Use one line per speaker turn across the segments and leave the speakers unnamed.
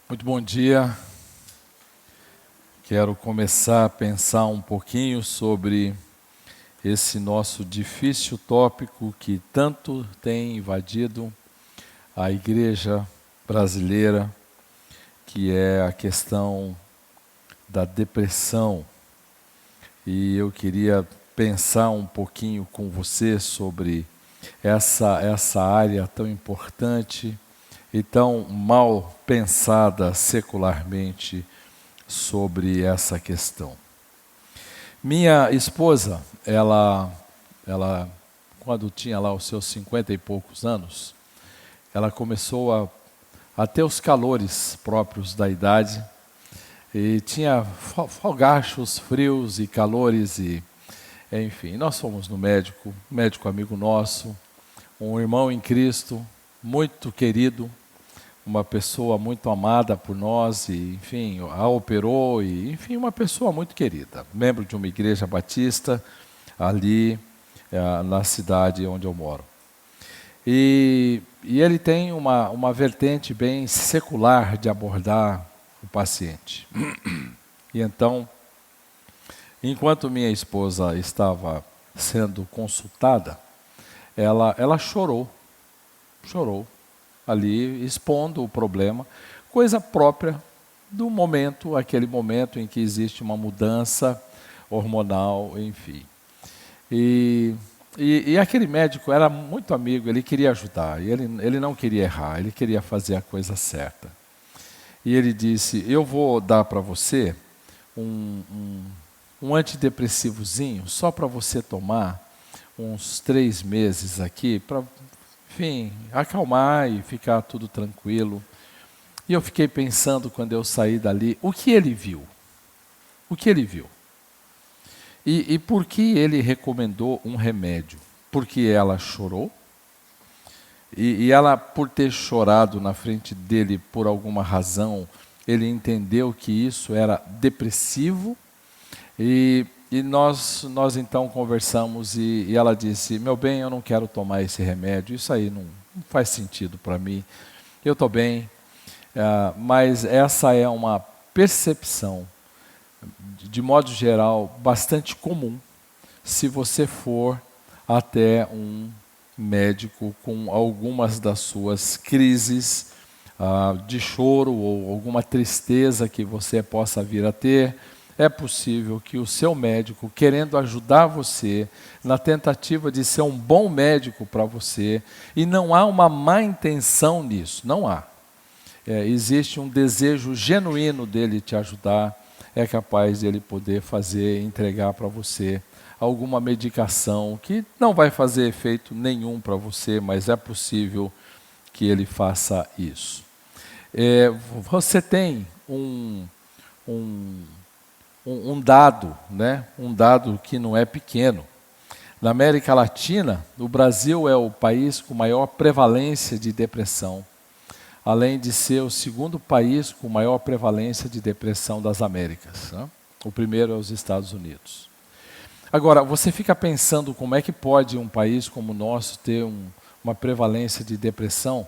Muito bom dia. Quero começar a pensar um pouquinho sobre esse nosso difícil tópico que tanto tem invadido a igreja brasileira, que é a questão da depressão. E eu queria pensar um pouquinho com você sobre essa área tão importante e tão mal pensada secularmente sobre essa questão. Minha esposa, ela quando tinha lá os seus 50 e poucos anos, ela começou a ter os calores próprios da idade e tinha fogachos, frios e calores e enfim, nós fomos no médico amigo nosso, um irmão em Cristo, muito querido, uma pessoa muito amada por nós e, enfim, a operou e, enfim, uma pessoa muito querida, membro de uma igreja batista ali na cidade onde eu moro. E ele tem uma vertente bem secular de abordar o paciente. E então, enquanto minha esposa estava sendo consultada, ela chorou ali, expondo o problema, coisa própria do momento, aquele momento em que existe uma mudança hormonal, enfim. E aquele médico era muito amigo, ele queria ajudar, e ele não queria errar, ele queria fazer a coisa certa. E ele disse, eu vou dar para você um antidepressivozinho, só para você tomar uns 3 meses aqui, para enfim, acalmar e ficar tudo tranquilo. E eu fiquei pensando quando eu saí dali, o que ele viu? O que ele viu? E por que ele recomendou um remédio? Porque ela chorou? E ela, por ter chorado na frente dele por alguma razão, ele entendeu que isso era depressivo? E nós então conversamos e ela disse, meu bem, eu não quero tomar esse remédio, isso aí não faz sentido para mim, eu estou bem, mas essa é uma percepção, de modo geral, bastante comum, se você for até um médico com algumas das suas crises de choro ou alguma tristeza que você possa vir a ter. É possível que o seu médico, querendo ajudar você, na tentativa de ser um bom médico para você, e não há uma má intenção nisso, não há. Existe um desejo genuíno dele te ajudar, é capaz de ele poder fazer, entregar para você alguma medicação que não vai fazer efeito nenhum para você, mas é possível que ele faça isso. Você tem um dado, né? Um dado que não é pequeno. Na América Latina, o Brasil é o país com maior prevalência de depressão, além de ser o segundo país com maior prevalência de depressão das Américas, né? O primeiro é os Estados Unidos. Agora, você fica pensando como é que pode um país como o nosso ter uma prevalência de depressão,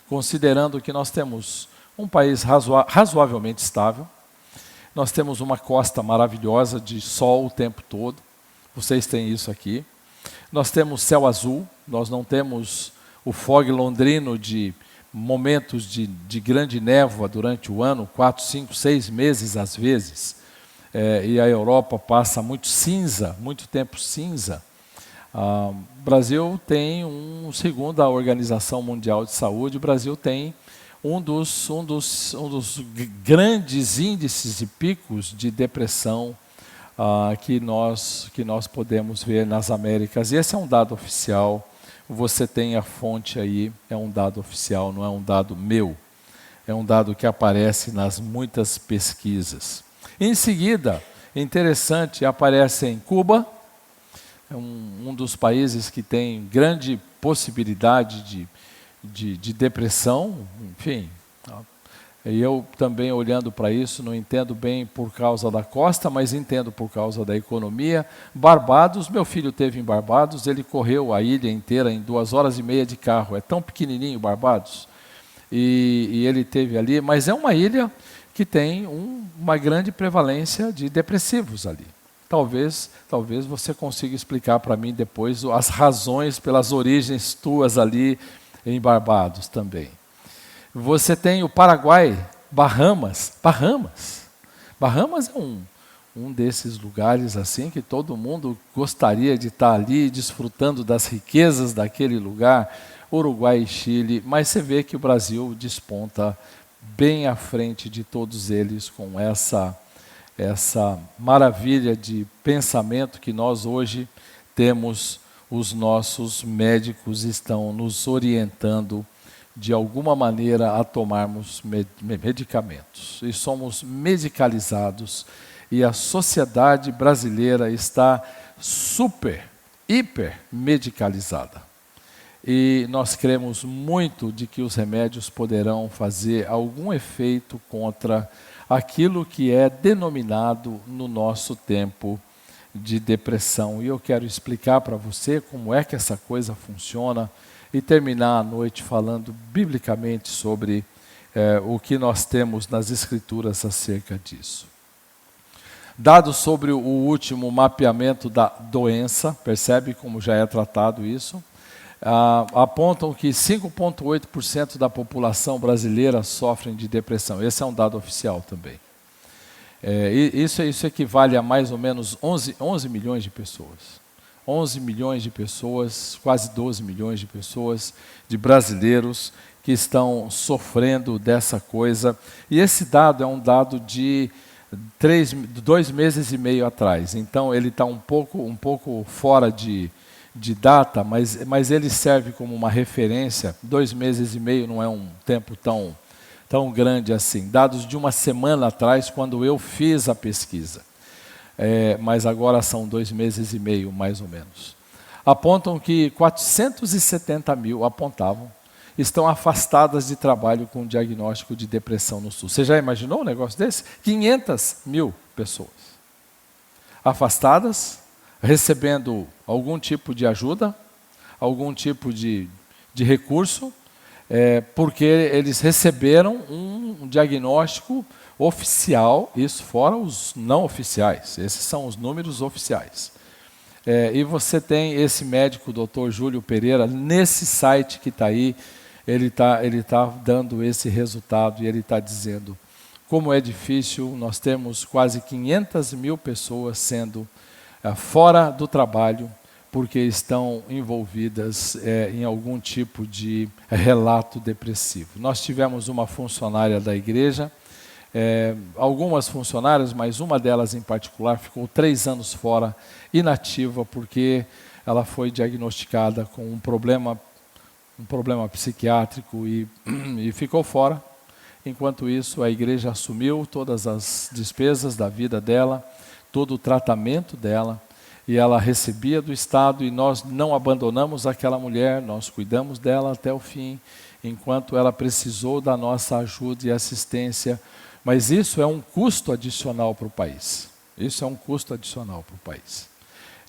considerando que nós temos um país razoavelmente estável, nós temos uma costa maravilhosa de sol o tempo todo, vocês têm isso aqui. Nós temos céu azul, nós não temos o fog londrino de momentos de grande névoa durante o ano, 4, 5, 6 meses às vezes. E a Europa passa muito cinza, muito tempo cinza. O Brasil tem, segundo a Organização Mundial de Saúde, o Brasil tem um dos grandes índices e picos de depressão que nós podemos ver nas Américas. E esse é um dado oficial, você tem a fonte aí, é um dado oficial, não é um dado meu. É um dado que aparece nas muitas pesquisas. Em seguida, interessante, aparece em Cuba, é um dos países que tem grande possibilidade de depressão, enfim. E eu também, olhando para isso, não entendo bem por causa da costa, mas entendo por causa da economia. Barbados, meu filho teve em Barbados, ele correu a ilha inteira em 2 horas e meia de carro, é tão pequenininho Barbados. e ele teve ali, mas é uma ilha que tem uma grande prevalência de depressivos ali. Talvez você consiga explicar para mim depois as razões pelas origens tuas ali em Barbados também. Você tem o Paraguai, Bahamas é um desses lugares assim que todo mundo gostaria de estar ali desfrutando das riquezas daquele lugar, Uruguai e Chile, mas você vê que o Brasil desponta bem à frente de todos eles com essa maravilha de pensamento que nós hoje temos. Os nossos médicos estão nos orientando de alguma maneira a tomarmos medicamentos. E somos medicalizados e a sociedade brasileira está hiper medicalizada. E nós cremos muito de que os remédios poderão fazer algum efeito contra aquilo que é denominado no nosso tempo de depressão. E eu quero explicar para você como é que essa coisa funciona e terminar a noite falando biblicamente sobre o que nós temos nas Escrituras acerca disso. Dados sobre o último mapeamento da doença, percebe como já é tratado isso, apontam que 5,8% da população brasileira sofrem de depressão. Esse é um dado oficial também. Isso equivale a mais ou menos 11 milhões de pessoas. 11 milhões de pessoas, quase 12 milhões de pessoas, de brasileiros que estão sofrendo dessa coisa. E esse dado é um dado de 2 meses e meio atrás. Então ele está um pouco fora de data, mas ele serve como uma referência. 2 meses e meio não é um tempo tão grande assim. Dados de uma semana atrás, quando eu fiz a pesquisa. Mas agora são 2 meses e meio, mais ou menos. Apontam que 470 mil, estão afastadas de trabalho com diagnóstico de depressão no Sul. Você já imaginou um negócio desse? 500 mil pessoas afastadas, recebendo algum tipo de ajuda, algum tipo de recurso, porque eles receberam um diagnóstico oficial, isso fora os não oficiais, esses são os números oficiais. E você tem esse médico, o Dr. Júlio Pereira, nesse site que está aí, ele tá dando esse resultado e ele está dizendo como é difícil. Nós temos quase 500 mil pessoas sendo fora do trabalho porque estão envolvidas em algum tipo de relato depressivo. Nós tivemos uma funcionária da igreja, algumas funcionárias, mas uma delas em particular ficou 3 anos fora, inativa, porque ela foi diagnosticada com um problema psiquiátrico e ficou fora. Enquanto isso, a igreja assumiu todas as despesas da vida dela, todo o tratamento dela, e ela recebia do Estado, e nós não abandonamos aquela mulher, nós cuidamos dela até o fim, enquanto ela precisou da nossa ajuda e assistência. Mas isso é um custo adicional para o país. Isso é um custo adicional para o país.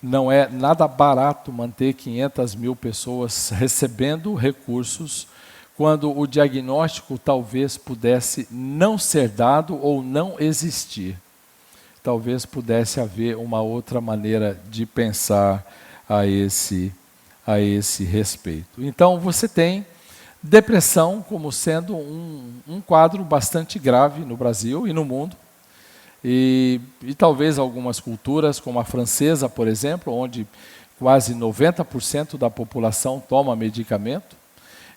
Não é nada barato manter 500 mil pessoas recebendo recursos quando o diagnóstico talvez pudesse não ser dado ou não existir. Talvez pudesse haver uma outra maneira de pensar a esse respeito. Então você tem depressão como sendo um quadro bastante grave no Brasil e no mundo. E talvez algumas culturas, como a francesa, por exemplo, onde quase 90% da população toma medicamento.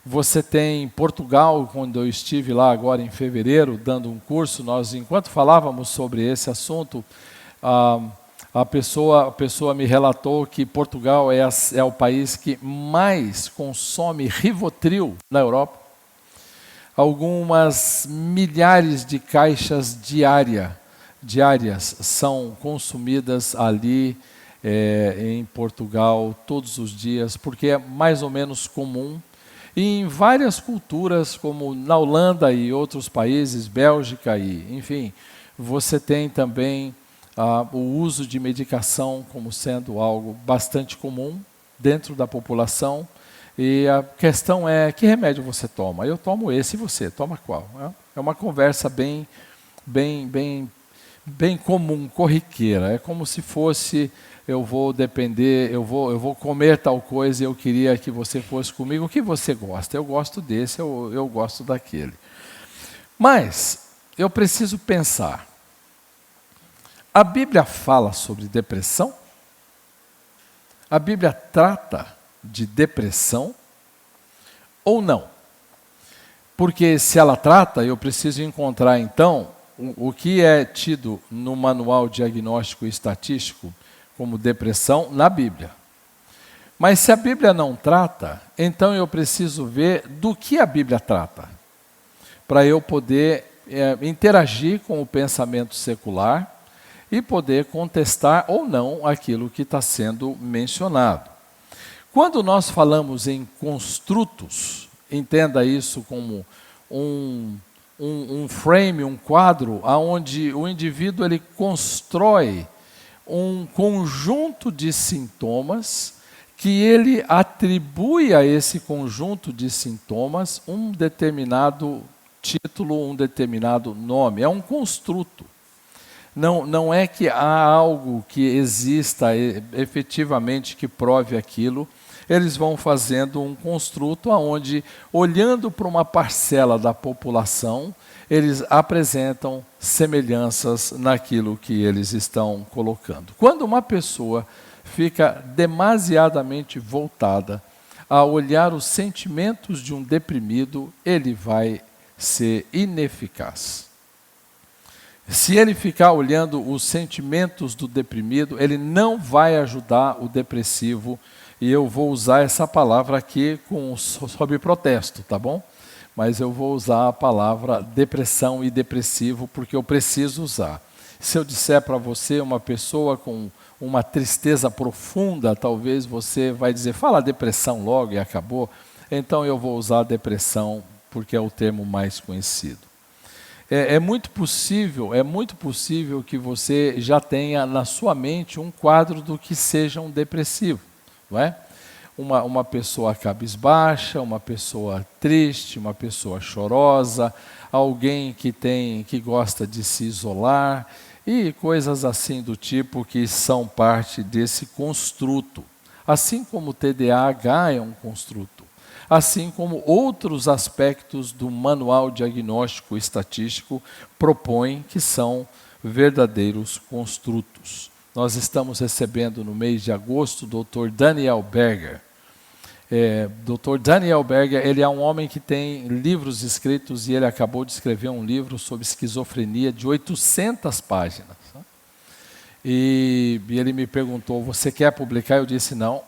Você tem Portugal, quando eu estive lá agora em fevereiro, dando um curso, enquanto falávamos sobre esse assunto, a pessoa me relatou que Portugal é o país que mais consome Rivotril na Europa. Algumas milhares de caixas diárias são consumidas ali em Portugal todos os dias, porque é mais ou menos comum. E em várias culturas, como na Holanda e outros países, Bélgica enfim, você tem também o uso de medicação como sendo algo bastante comum dentro da população. E a questão é, que remédio você toma? Eu tomo esse, e você toma qual? É uma conversa bem comum, corriqueira. É como se fosse, eu vou depender, eu vou comer tal coisa e eu queria que você fosse comigo. O que você gosta? Eu gosto desse, eu gosto daquele. Mas eu preciso pensar. A Bíblia fala sobre depressão? A Bíblia trata de depressão ou não? Porque se ela trata, eu preciso encontrar então o que é tido no manual diagnóstico e estatístico como depressão na Bíblia. Mas se a Bíblia não trata, então eu preciso ver do que a Bíblia trata, para eu poder interagir com o pensamento secular e poder contestar ou não aquilo que está sendo mencionado. Quando nós falamos em construtos, entenda isso como um frame, um quadro, onde o indivíduo ele constrói um conjunto de sintomas que ele atribui a esse conjunto de sintomas um determinado título, um determinado nome. É um construto. Não é que há algo que exista efetivamente que prove aquilo. Eles vão fazendo um construto onde, olhando para uma parcela da população, eles apresentam semelhanças naquilo que eles estão colocando. Quando uma pessoa fica demasiadamente voltada a olhar os sentimentos de um deprimido, ele vai ser ineficaz. Se ele ficar olhando os sentimentos do deprimido, ele não vai ajudar o depressivo. E eu vou usar essa palavra aqui sob protesto, tá bom? Mas eu vou usar a palavra depressão e depressivo porque eu preciso usar. Se eu disser para você uma pessoa com uma tristeza profunda, talvez você vai dizer, fala depressão logo e acabou. Então eu vou usar depressão porque é o termo mais conhecido. É muito possível que você já tenha na sua mente um quadro do que seja um depressivo, não é? Uma pessoa cabisbaixa, uma pessoa triste, uma pessoa chorosa, alguém que gosta de se isolar e coisas assim do tipo que são parte desse construto. Assim como o TDAH é um construto. Assim como outros aspectos do manual diagnóstico estatístico propõem que são verdadeiros construtos. Nós estamos recebendo no mês de agosto o Dr. Daniel Berger. Dr. Daniel Berger, ele é um homem que tem livros escritos e ele acabou de escrever um livro sobre esquizofrenia de 800 páginas. E ele me perguntou, você quer publicar? Eu disse não.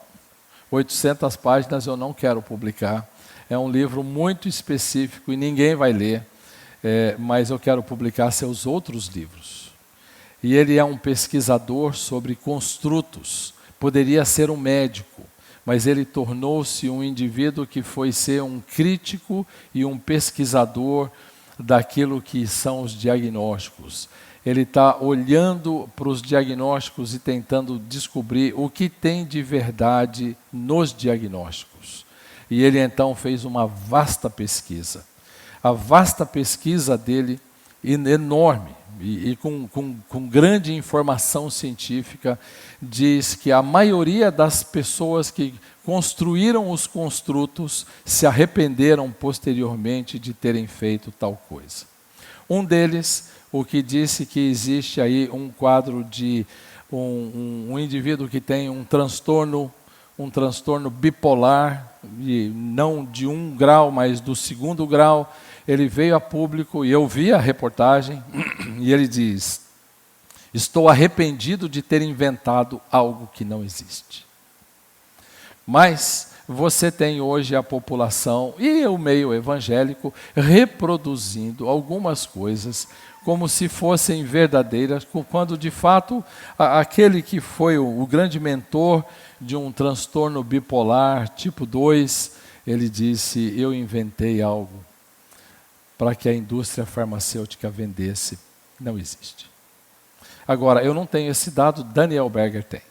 800 páginas eu não quero publicar. É um livro muito específico e ninguém vai ler, mas eu quero publicar seus outros livros. E ele é um pesquisador sobre construtos. Poderia ser um médico, mas ele tornou-se um indivíduo que foi ser um crítico e um pesquisador daquilo que são os diagnósticos. Ele está olhando para os diagnósticos e tentando descobrir o que tem de verdade nos diagnósticos. E ele então fez uma vasta pesquisa. A vasta pesquisa dele, enorme, e com grande informação científica, diz que a maioria das pessoas que construíram os construtos se arrependeram posteriormente de terem feito tal coisa. Um deles, o que disse que existe aí um quadro de um indivíduo que tem um transtorno bipolar, não de 1 grau, mas do 2º grau. Ele veio a público e eu vi a reportagem e ele diz, estou arrependido de ter inventado algo que não existe. Mas você tem hoje a população e o meio evangélico reproduzindo algumas coisas como se fossem verdadeiras, quando de fato aquele que foi o grande mentor de um transtorno bipolar tipo 2, ele disse, eu inventei algo para que a indústria farmacêutica vendesse. Não existe. Agora, eu não tenho esse dado, Daniel Berger tem.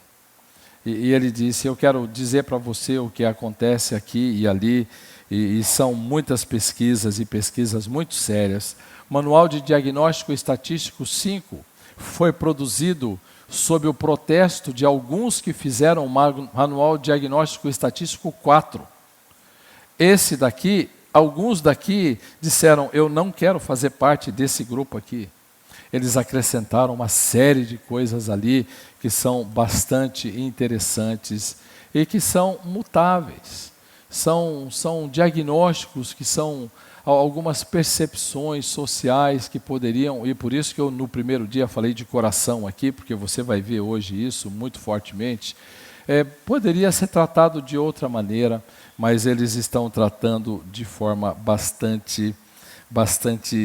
E ele disse: eu quero dizer para você o que acontece aqui e ali, e são muitas pesquisas e pesquisas muito sérias. Manual de Diagnóstico Estatístico 5 foi produzido sob o protesto de alguns que fizeram o Manual Diagnóstico Estatístico 4. Esse daqui, alguns daqui disseram: eu não quero fazer parte desse grupo aqui. Eles acrescentaram uma série de coisas ali que são bastante interessantes e que são mutáveis. São diagnósticos que são algumas percepções sociais que poderiam, e por isso que eu no primeiro dia falei de coração aqui, porque você vai ver hoje isso muito fortemente, poderia ser tratado de outra maneira, mas eles estão tratando de forma bastante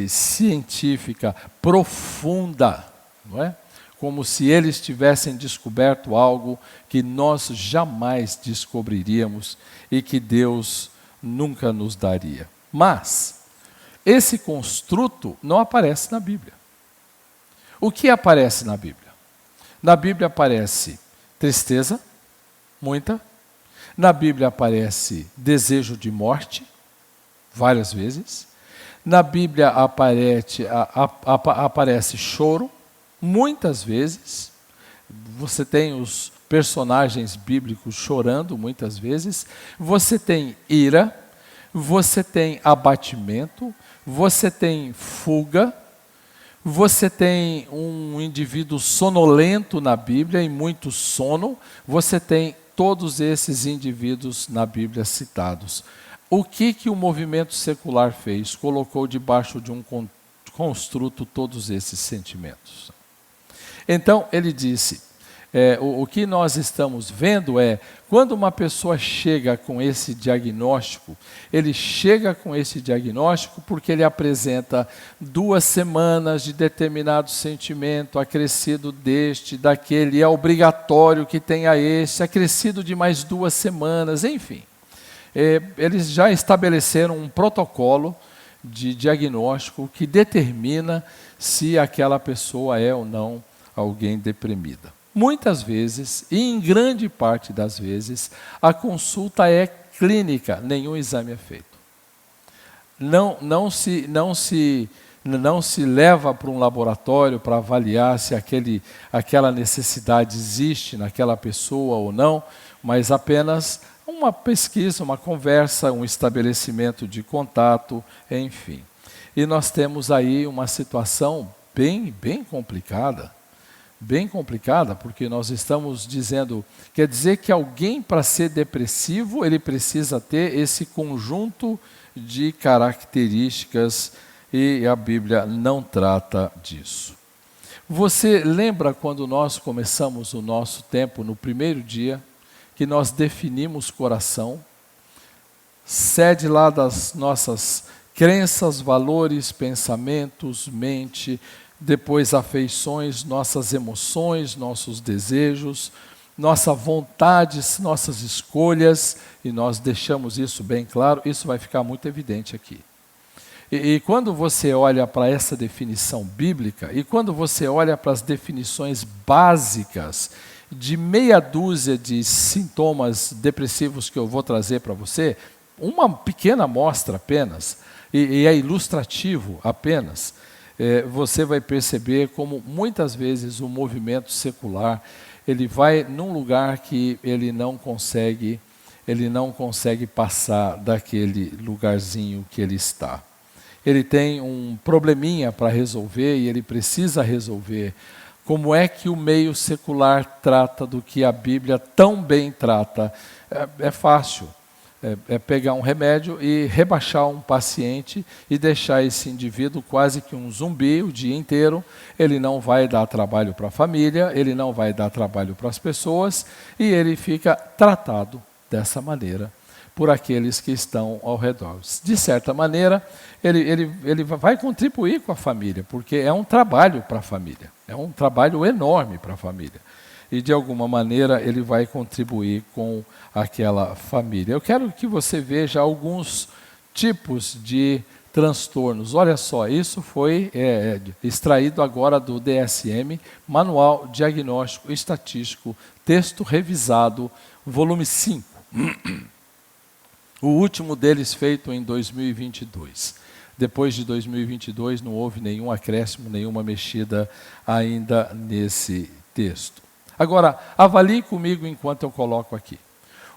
científica, profunda, não é? Como se eles tivessem descoberto algo que nós jamais descobriríamos e que Deus nunca nos daria. Mas esse construto não aparece na Bíblia. O que aparece na Bíblia? Na Bíblia aparece tristeza, muita. Na Bíblia aparece desejo de morte, várias vezes. Na Bíblia aparece choro, muitas vezes. Você tem os personagens bíblicos chorando muitas vezes. Você tem ira, você tem abatimento, você tem fuga, você tem um indivíduo sonolento na Bíblia, e muito sono. Você tem todos esses indivíduos na Bíblia citados. O que o movimento secular fez? Colocou debaixo de um construto todos esses sentimentos. Então, ele disse, o que nós estamos vendo é, quando uma pessoa chega com esse diagnóstico, ele chega com esse diagnóstico porque ele apresenta 2 semanas de determinado sentimento, acrescido deste, daquele, é obrigatório que tenha esse, acrescido de mais 2 semanas, enfim. Eles já estabeleceram um protocolo de diagnóstico que determina se aquela pessoa é ou não alguém deprimida. Muitas vezes, e em grande parte das vezes, a consulta é clínica, nenhum exame é feito. Não se leva para um laboratório para avaliar se aquela necessidade existe naquela pessoa ou não, mas apenas uma pesquisa, uma conversa, um estabelecimento de contato, enfim. E nós temos aí uma situação bem complicada, porque nós estamos dizendo, quer dizer que alguém, para ser depressivo, ele precisa ter esse conjunto de características, e a Bíblia não trata disso. Você lembra quando nós começamos o nosso tempo, no primeiro dia, que nós definimos coração, sede lá das nossas crenças, valores, pensamentos, mente, depois afeições, nossas emoções, nossos desejos, nossa vontade, nossas escolhas, e nós deixamos isso bem claro, isso vai ficar muito evidente aqui. E quando você olha para essa definição bíblica, e quando você olha para as definições básicas de meia dúzia de sintomas depressivos que eu vou trazer para você, uma pequena amostra apenas, e é ilustrativo apenas, você vai perceber como muitas vezes o movimento secular, ele vai num lugar que ele não consegue passar daquele lugarzinho que ele está. Ele tem um probleminha para resolver e ele precisa resolver. Como é que o meio secular trata do que a Bíblia tão bem trata? É fácil. É pegar um remédio e rebaixar um paciente e deixar esse indivíduo quase que um zumbi o dia inteiro. Ele não vai dar trabalho para a família, ele não vai dar trabalho para as pessoas, e ele fica tratado dessa maneira por aqueles que estão ao redor. De certa maneira, ele vai contribuir com a família, porque é um trabalho para a família, é um trabalho enorme para a família. E de alguma maneira ele vai contribuir com aquela família. Eu quero que você veja alguns tipos de transtornos. Olha só, isso foi extraído agora do DSM, Manual Diagnóstico Estatístico, texto revisado, volume 5. O último deles feito em 2022. Depois de 2022 não houve nenhum acréscimo, nenhuma mexida ainda nesse texto. Agora, avalie comigo enquanto eu coloco aqui.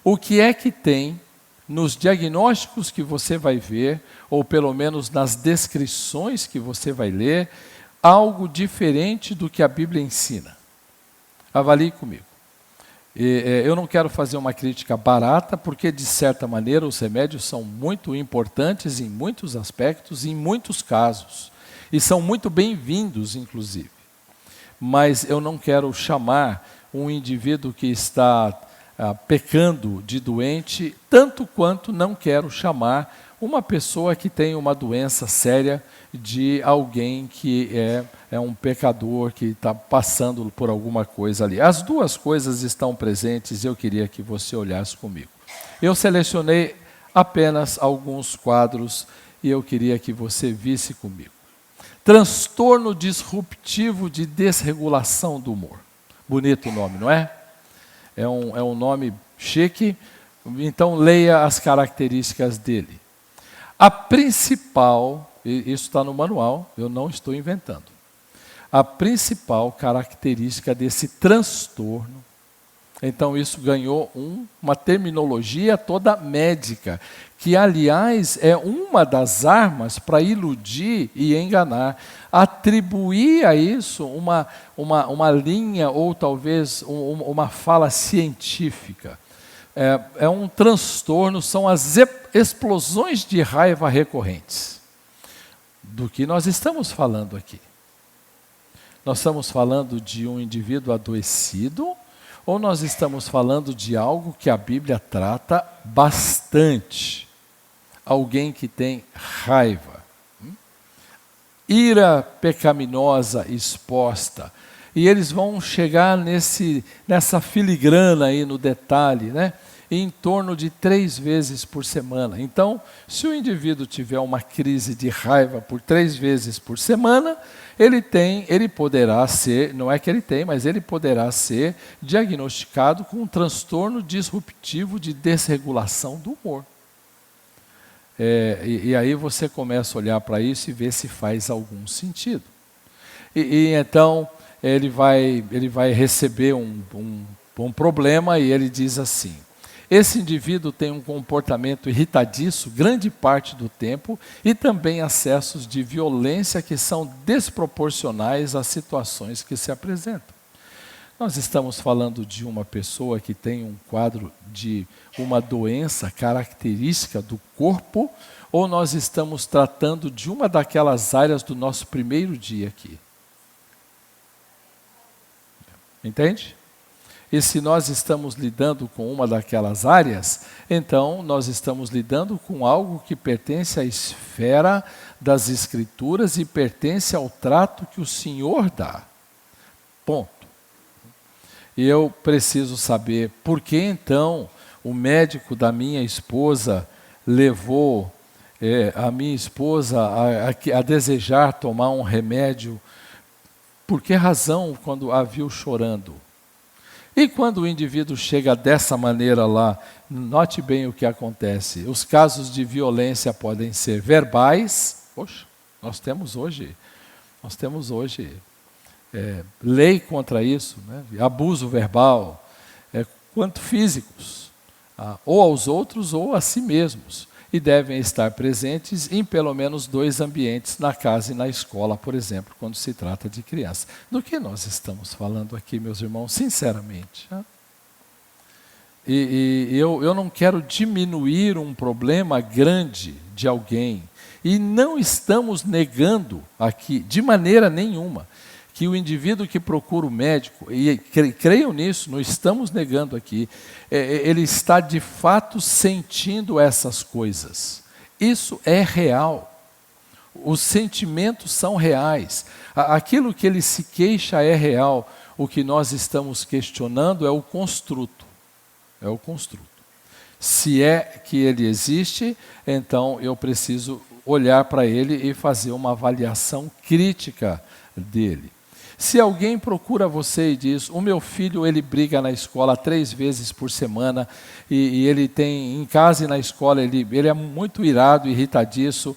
O que é que tem nos diagnósticos que você vai ver, ou pelo menos nas descrições que você vai ler, algo diferente do que a Bíblia ensina? Avalie comigo. Eu não quero fazer uma crítica barata, porque de certa maneira os remédios são muito importantes em muitos aspectos, em muitos casos, e são muito bem-vindos, inclusive. Mas eu não quero chamar um indivíduo que está pecando de doente, tanto quanto não quero chamar uma pessoa que tem uma doença séria de alguém que é um pecador, que está passando por alguma coisa ali. As duas coisas estão presentes e eu queria que você olhasse comigo. Eu selecionei apenas alguns quadros e eu queria que você visse comigo. Transtorno disruptivo de desregulação do humor. Bonito o nome, não é? É um nome chique, então leia as características dele. A principal, isso está no manual, eu não estou inventando. A principal característica desse transtorno, então isso ganhou uma terminologia toda médica, que aliás é uma das armas para iludir e enganar, atribuir a isso uma linha ou talvez uma fala científica. É um transtorno, são as explosões de raiva recorrentes. Do que nós estamos falando aqui? Nós estamos falando de um indivíduo adoecido ou nós estamos falando de algo que a Bíblia trata bastante? Alguém que tem raiva. Ira pecaminosa exposta. E eles vão chegar nessa filigrana aí no detalhe, né? Em torno de 3 vezes por semana. Então, se o indivíduo tiver uma crise de raiva por 3 vezes por semana, ele poderá ser, não é que ele tem, mas ele poderá ser diagnosticado com um transtorno disruptivo de desregulação do humor. E aí você começa a olhar para isso e ver se faz algum sentido. E então ele vai receber um problema e ele diz assim: esse indivíduo tem um comportamento irritadiço grande parte do tempo e também acessos de violência que são desproporcionais às situações que se apresentam. Nós estamos falando de uma pessoa que tem um quadro de uma doença característica do corpo, ou nós estamos tratando de uma daquelas áreas do nosso primeiro dia aqui? Entende? E se nós estamos lidando com uma daquelas áreas, então nós estamos lidando com algo que pertence à esfera das Escrituras e pertence ao trato que o Senhor dá. Ponto. E eu preciso saber por que então o médico da minha esposa levou a minha esposa a desejar tomar um remédio. Por que razão quando a viu chorando? E quando o indivíduo chega dessa maneira lá, note bem o que acontece. Os casos de violência podem ser verbais. Poxa, nós temos hoje lei contra isso, né? Abuso verbal, quanto físicos, ou aos outros ou a si mesmos. E devem estar presentes em pelo menos 2 ambientes, na casa e na escola, por exemplo, quando se trata de criança. Do que nós estamos falando aqui, meus irmãos, sinceramente? Eu não quero diminuir um problema grande de alguém. E não estamos negando aqui, de maneira nenhuma, que o indivíduo que procura o médico, e creiam nisso, não estamos negando aqui, ele está de fato sentindo essas coisas. Isso é real. Os sentimentos são reais. Aquilo que ele se queixa é real. O que nós estamos questionando é o construto. Se é que ele existe, então eu preciso olhar para ele e fazer uma avaliação crítica dele. Se alguém procura você e diz, o meu filho ele briga na escola 3 vezes por semana, e ele tem, em casa e na escola, ele é muito irado, irritadiço,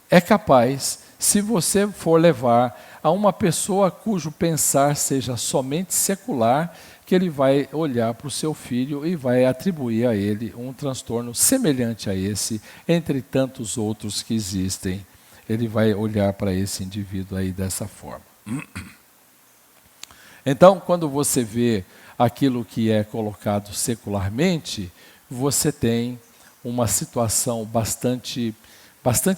é capaz, se você for levar a uma pessoa cujo pensar seja somente secular, que ele vai olhar para o seu filho e vai atribuir a ele um transtorno semelhante a esse, entre tantos outros que existem. Ele vai olhar para esse indivíduo aí dessa forma. Então, quando você vê aquilo que é colocado secularmente, você tem uma situação bastante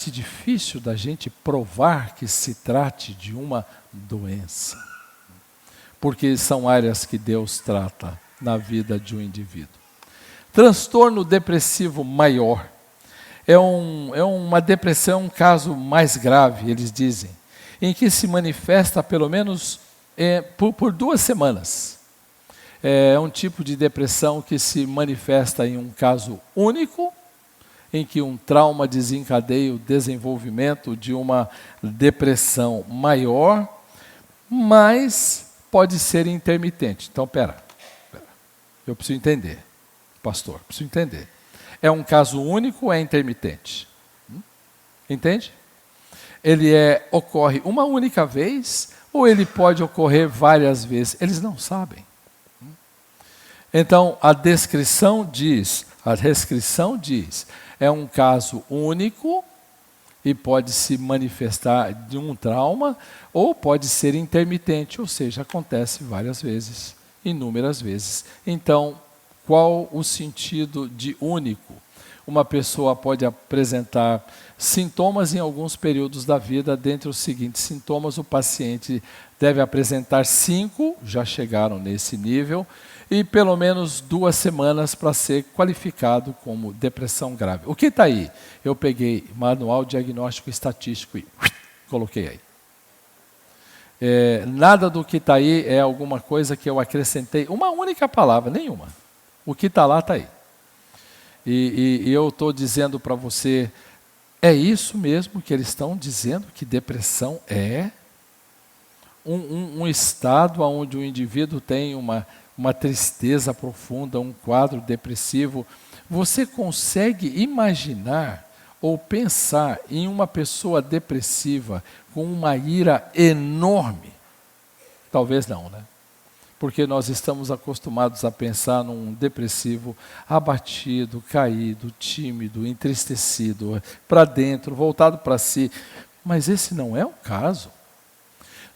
difícil da gente provar que se trate de uma doença. Porque são áreas que Deus trata na vida de um indivíduo. Transtorno depressivo maior é uma depressão, um caso mais grave, eles dizem, em que se manifesta pelo menos por 2 semanas. É um tipo de depressão que se manifesta em um caso único, em que um trauma desencadeia o desenvolvimento de uma depressão maior, mas pode ser intermitente. Então, pera, eu preciso entender, pastor, preciso entender. É um caso único ou é intermitente? Entende? Ele ocorre uma única vez ou ele pode ocorrer várias vezes? Eles não sabem. Então, a descrição diz, é um caso único e pode se manifestar de um trauma ou pode ser intermitente, ou seja, acontece várias vezes, inúmeras vezes. Então, qual o sentido de único? Uma pessoa pode apresentar sintomas em alguns períodos da vida. Dentre os seguintes sintomas, o paciente deve apresentar 5, já chegaram nesse nível, e pelo menos 2 semanas para ser qualificado como depressão grave. O que está aí? Eu peguei manual diagnóstico estatístico e coloquei aí. Nada do que está aí é alguma coisa que eu acrescentei, uma única palavra, nenhuma. O que está lá, está aí. E eu estou dizendo para você, é isso mesmo que eles estão dizendo, que depressão é um estado onde o indivíduo tem uma tristeza profunda, um quadro depressivo. Você consegue imaginar ou pensar em uma pessoa depressiva com uma ira enorme? Talvez não, né? Porque nós estamos acostumados a pensar num depressivo abatido, caído, tímido, entristecido, para dentro, voltado para si. Mas esse não é o caso.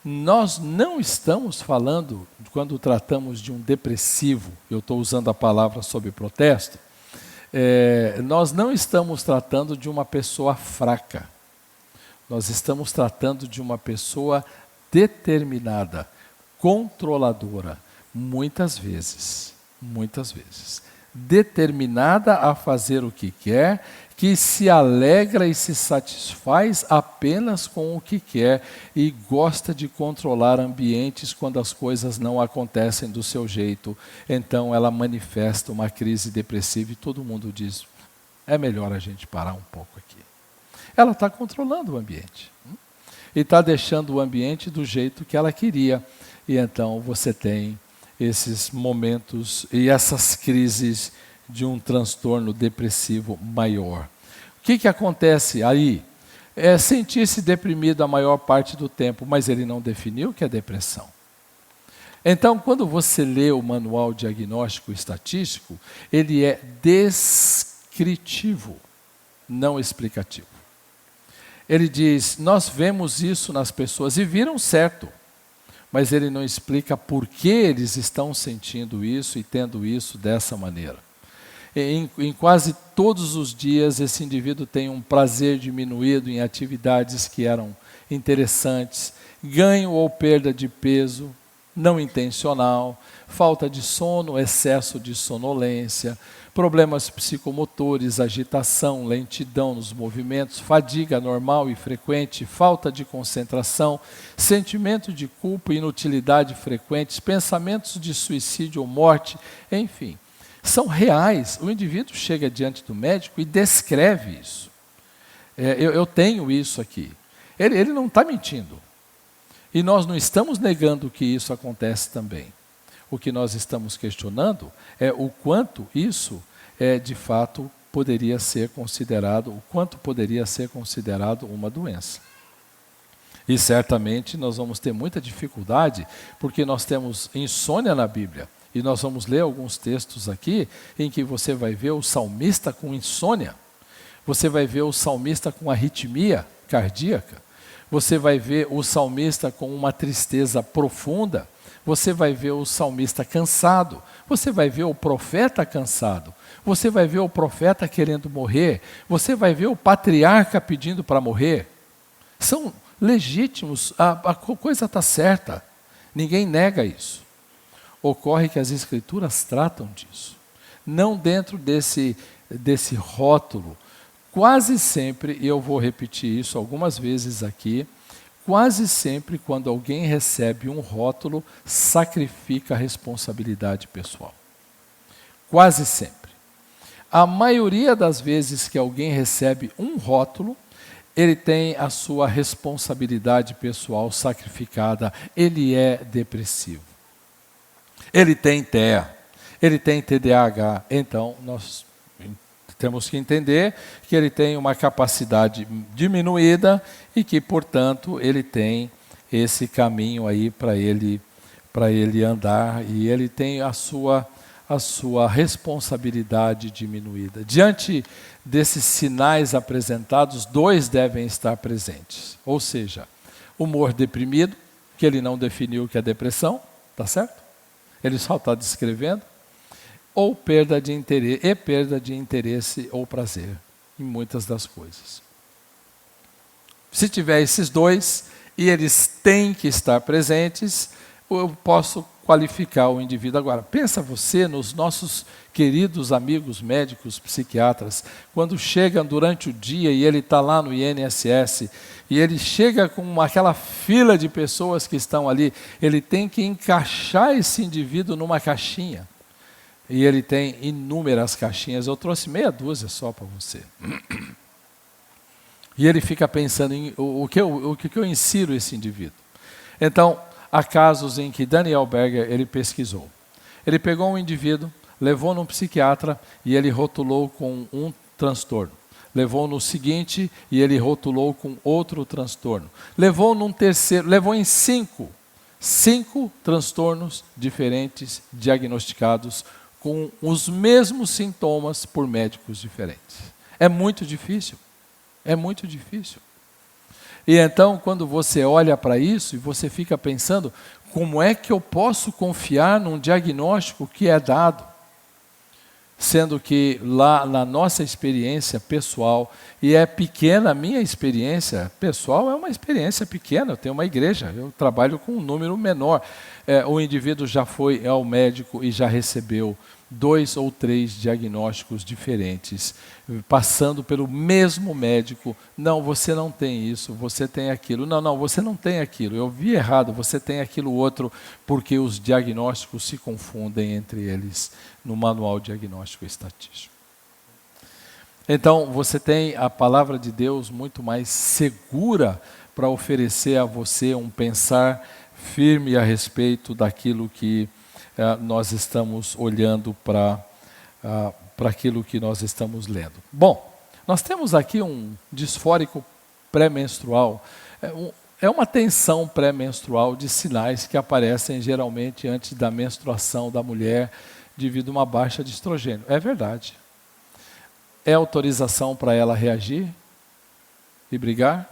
Nós não estamos falando, quando tratamos de um depressivo, eu estou usando a palavra sob protesto, nós não estamos tratando de uma pessoa fraca. Nós estamos tratando de uma pessoa determinada, controladora, muitas vezes, determinada a fazer o que quer, que se alegra e se satisfaz apenas com o que quer e gosta de controlar ambientes quando as coisas não acontecem do seu jeito. Então ela manifesta uma crise depressiva e todo mundo diz, é melhor a gente parar um pouco aqui. Ela está controlando o ambiente e está deixando o ambiente do jeito que ela queria. E então você tem esses momentos e essas crises de um transtorno depressivo maior. O que acontece aí? É sentir-se deprimido a maior parte do tempo, mas ele não definiu o que é depressão. Então, quando você lê o manual diagnóstico estatístico, ele é descritivo, não explicativo. Ele diz, nós vemos isso nas pessoas e viram certo. Mas ele não explica por que eles estão sentindo isso e tendo isso dessa maneira. Em quase todos os dias, esse indivíduo tem um prazer diminuído em atividades que eram interessantes, ganho ou perda de peso não intencional, falta de sono, excesso de sonolência, problemas psicomotores, agitação, lentidão nos movimentos, fadiga normal e frequente, falta de concentração, sentimento de culpa e inutilidade frequentes, pensamentos de suicídio ou morte, enfim, são reais. O indivíduo chega diante do médico e descreve isso. Eu tenho isso aqui. Ele não está mentindo. E nós não estamos negando que isso acontece também. O que nós estamos questionando é o quanto isso de fato poderia ser considerado, o quanto poderia ser considerado uma doença. E certamente nós vamos ter muita dificuldade, porque nós temos insônia na Bíblia. E nós vamos ler alguns textos aqui em que você vai ver o salmista com insônia. Você vai ver o salmista com arritmia cardíaca. Você vai ver o salmista com uma tristeza profunda. Você vai ver o salmista cansado. Você vai ver o profeta cansado. Você vai ver o profeta querendo morrer. Você vai ver o patriarca pedindo para morrer. São legítimos, a coisa está certa. Ninguém nega isso. Ocorre que as Escrituras tratam disso. Não dentro desse rótulo. Quase sempre, e eu vou repetir isso algumas vezes aqui, quase sempre quando alguém recebe um rótulo, sacrifica a responsabilidade pessoal. Quase sempre. A maioria das vezes que alguém recebe um rótulo, ele tem a sua responsabilidade pessoal sacrificada, ele é depressivo. Ele tem TEA, ele tem TDAH, então nós temos que entender que ele tem uma capacidade diminuída e que, portanto, ele tem esse caminho aí para ele andar e ele tem a sua responsabilidade diminuída. Diante desses sinais apresentados, 2 devem estar presentes. Ou seja, humor deprimido, que ele não definiu o que é depressão, tá certo? Ele só está descrevendo. Ou perda de interesse ou prazer em muitas das coisas. Se tiver esses 2 e eles têm que estar presentes, eu posso qualificar o indivíduo. Agora, pensa você nos nossos queridos amigos médicos, psiquiatras, quando chegam durante o dia e ele está lá no INSS, e ele chega com aquela fila de pessoas que estão ali, ele tem que encaixar esse indivíduo numa caixinha. E ele tem inúmeras caixinhas, eu trouxe meia dúzia só para você. E ele fica pensando em o que eu insiro esse indivíduo. Então, há casos em que Daniel Berger, ele pesquisou. Ele pegou um indivíduo, levou num psiquiatra e ele rotulou com um transtorno. Levou no seguinte e ele rotulou com outro transtorno. Levou num terceiro, levou em 5 transtornos diferentes diagnosticados com os mesmos sintomas por médicos diferentes. É muito difícil. É muito difícil. E então, quando você olha para isso e você fica pensando, como é que eu posso confiar num diagnóstico que é dado? Sendo que lá na nossa experiência pessoal, e é pequena, a minha experiência pessoal é uma experiência pequena, eu tenho uma igreja, eu trabalho com um número menor. O indivíduo já foi ao médico e já recebeu 2 ou 3 diagnósticos diferentes, passando pelo mesmo médico. Não, você não tem isso, você tem aquilo. Não, você não tem aquilo. Eu vi errado, você tem aquilo outro, porque os diagnósticos se confundem entre eles no manual diagnóstico estatístico. Então, você tem a palavra de Deus muito mais segura para oferecer a você um pensar firme a respeito daquilo que nós estamos olhando para aquilo que nós estamos lendo. Bom, nós temos aqui um disfórico pré-menstrual. É uma tensão pré-menstrual de sinais que aparecem geralmente antes da menstruação da mulher devido a uma baixa de estrogênio. É verdade. É autorização para ela reagir e brigar?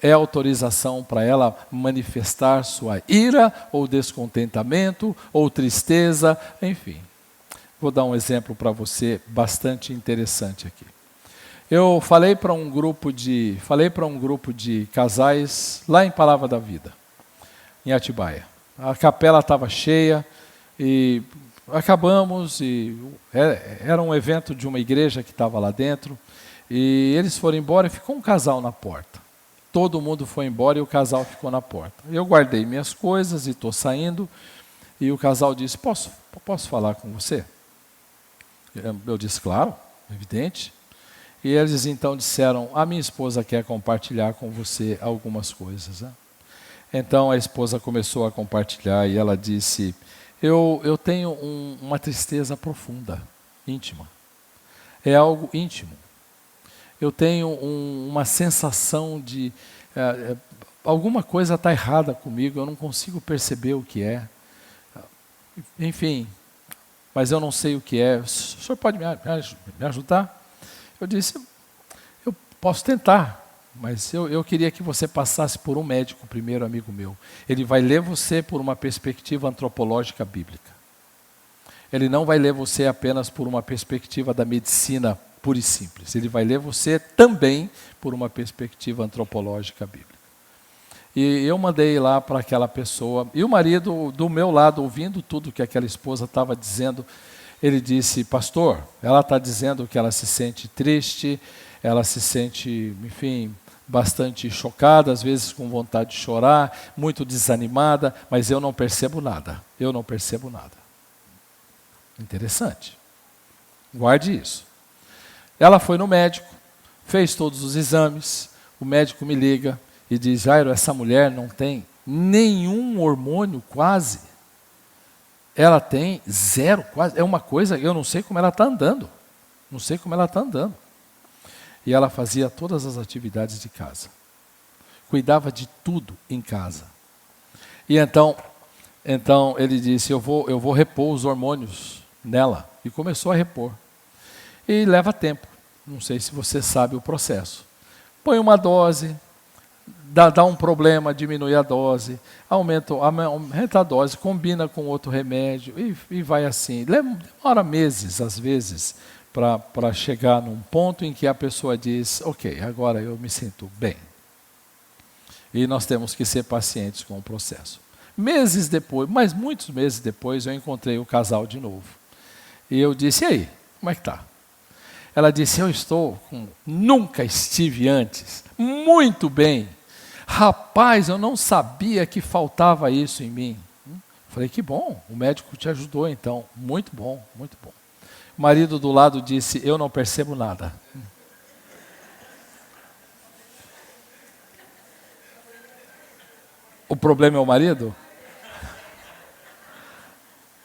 É autorização para ela manifestar sua ira, ou descontentamento, ou tristeza, enfim. Vou dar um exemplo para você bastante interessante aqui. Eu falei para um grupo de casais lá em Palavra da Vida, em Atibaia. A capela estava cheia e acabamos, e era um evento de uma igreja que estava lá dentro, e eles foram embora e ficou um casal na porta. Todo mundo foi embora e o casal ficou na porta. Eu guardei minhas coisas e estou saindo, e o casal disse, posso falar com você? Eu disse, claro, evidente. E eles então disseram, a minha esposa quer compartilhar com você algumas coisas. Né? Então a esposa começou a compartilhar e ela disse, eu tenho uma tristeza profunda, íntima. É algo íntimo. Eu tenho uma sensação de alguma coisa está errada comigo, eu não consigo perceber o que é. Enfim, mas eu não sei o que é. O senhor pode me ajudar? Eu disse, eu posso tentar, mas eu queria que você passasse por um médico primeiro, amigo meu. Ele vai ler você por uma perspectiva antropológica bíblica. Ele não vai ler você apenas por uma perspectiva da medicina pura e simples. Ele vai ler você também por uma perspectiva antropológica bíblica. E eu mandei lá para aquela pessoa, e o marido do meu lado, ouvindo tudo que aquela esposa estava dizendo, ele disse, pastor, ela está dizendo que ela se sente triste, ela se sente, enfim, bastante chocada, às vezes com vontade de chorar, muito desanimada, mas eu não percebo nada, eu não percebo nada. Interessante. Guarde isso. Ela foi no médico, fez todos os exames, o médico me liga e diz, Jairo, essa mulher não tem nenhum hormônio quase. Ela tem 0, quase. É uma coisa, eu não sei como ela está andando. Não sei como ela está andando. E ela fazia todas as atividades de casa. Cuidava de tudo em casa. E então ele disse, eu vou repor os hormônios nela. E começou a repor. E leva tempo. Não sei se você sabe o processo. Põe uma dose, dá um problema, diminui a dose, aumenta a dose, combina com outro remédio e vai assim. Demora meses, às vezes, para chegar num ponto em que a pessoa diz, ok, agora eu me sinto bem. E nós temos que ser pacientes com o processo. Meses depois, mas muitos meses depois, eu encontrei o casal de novo. E eu disse, e aí, como é que está? Ela disse, nunca estive antes, muito bem. Rapaz, eu não sabia que faltava isso em mim. Falei, que bom, o médico te ajudou então. Muito bom, muito bom. O marido do lado disse, eu não percebo nada. O problema é o marido?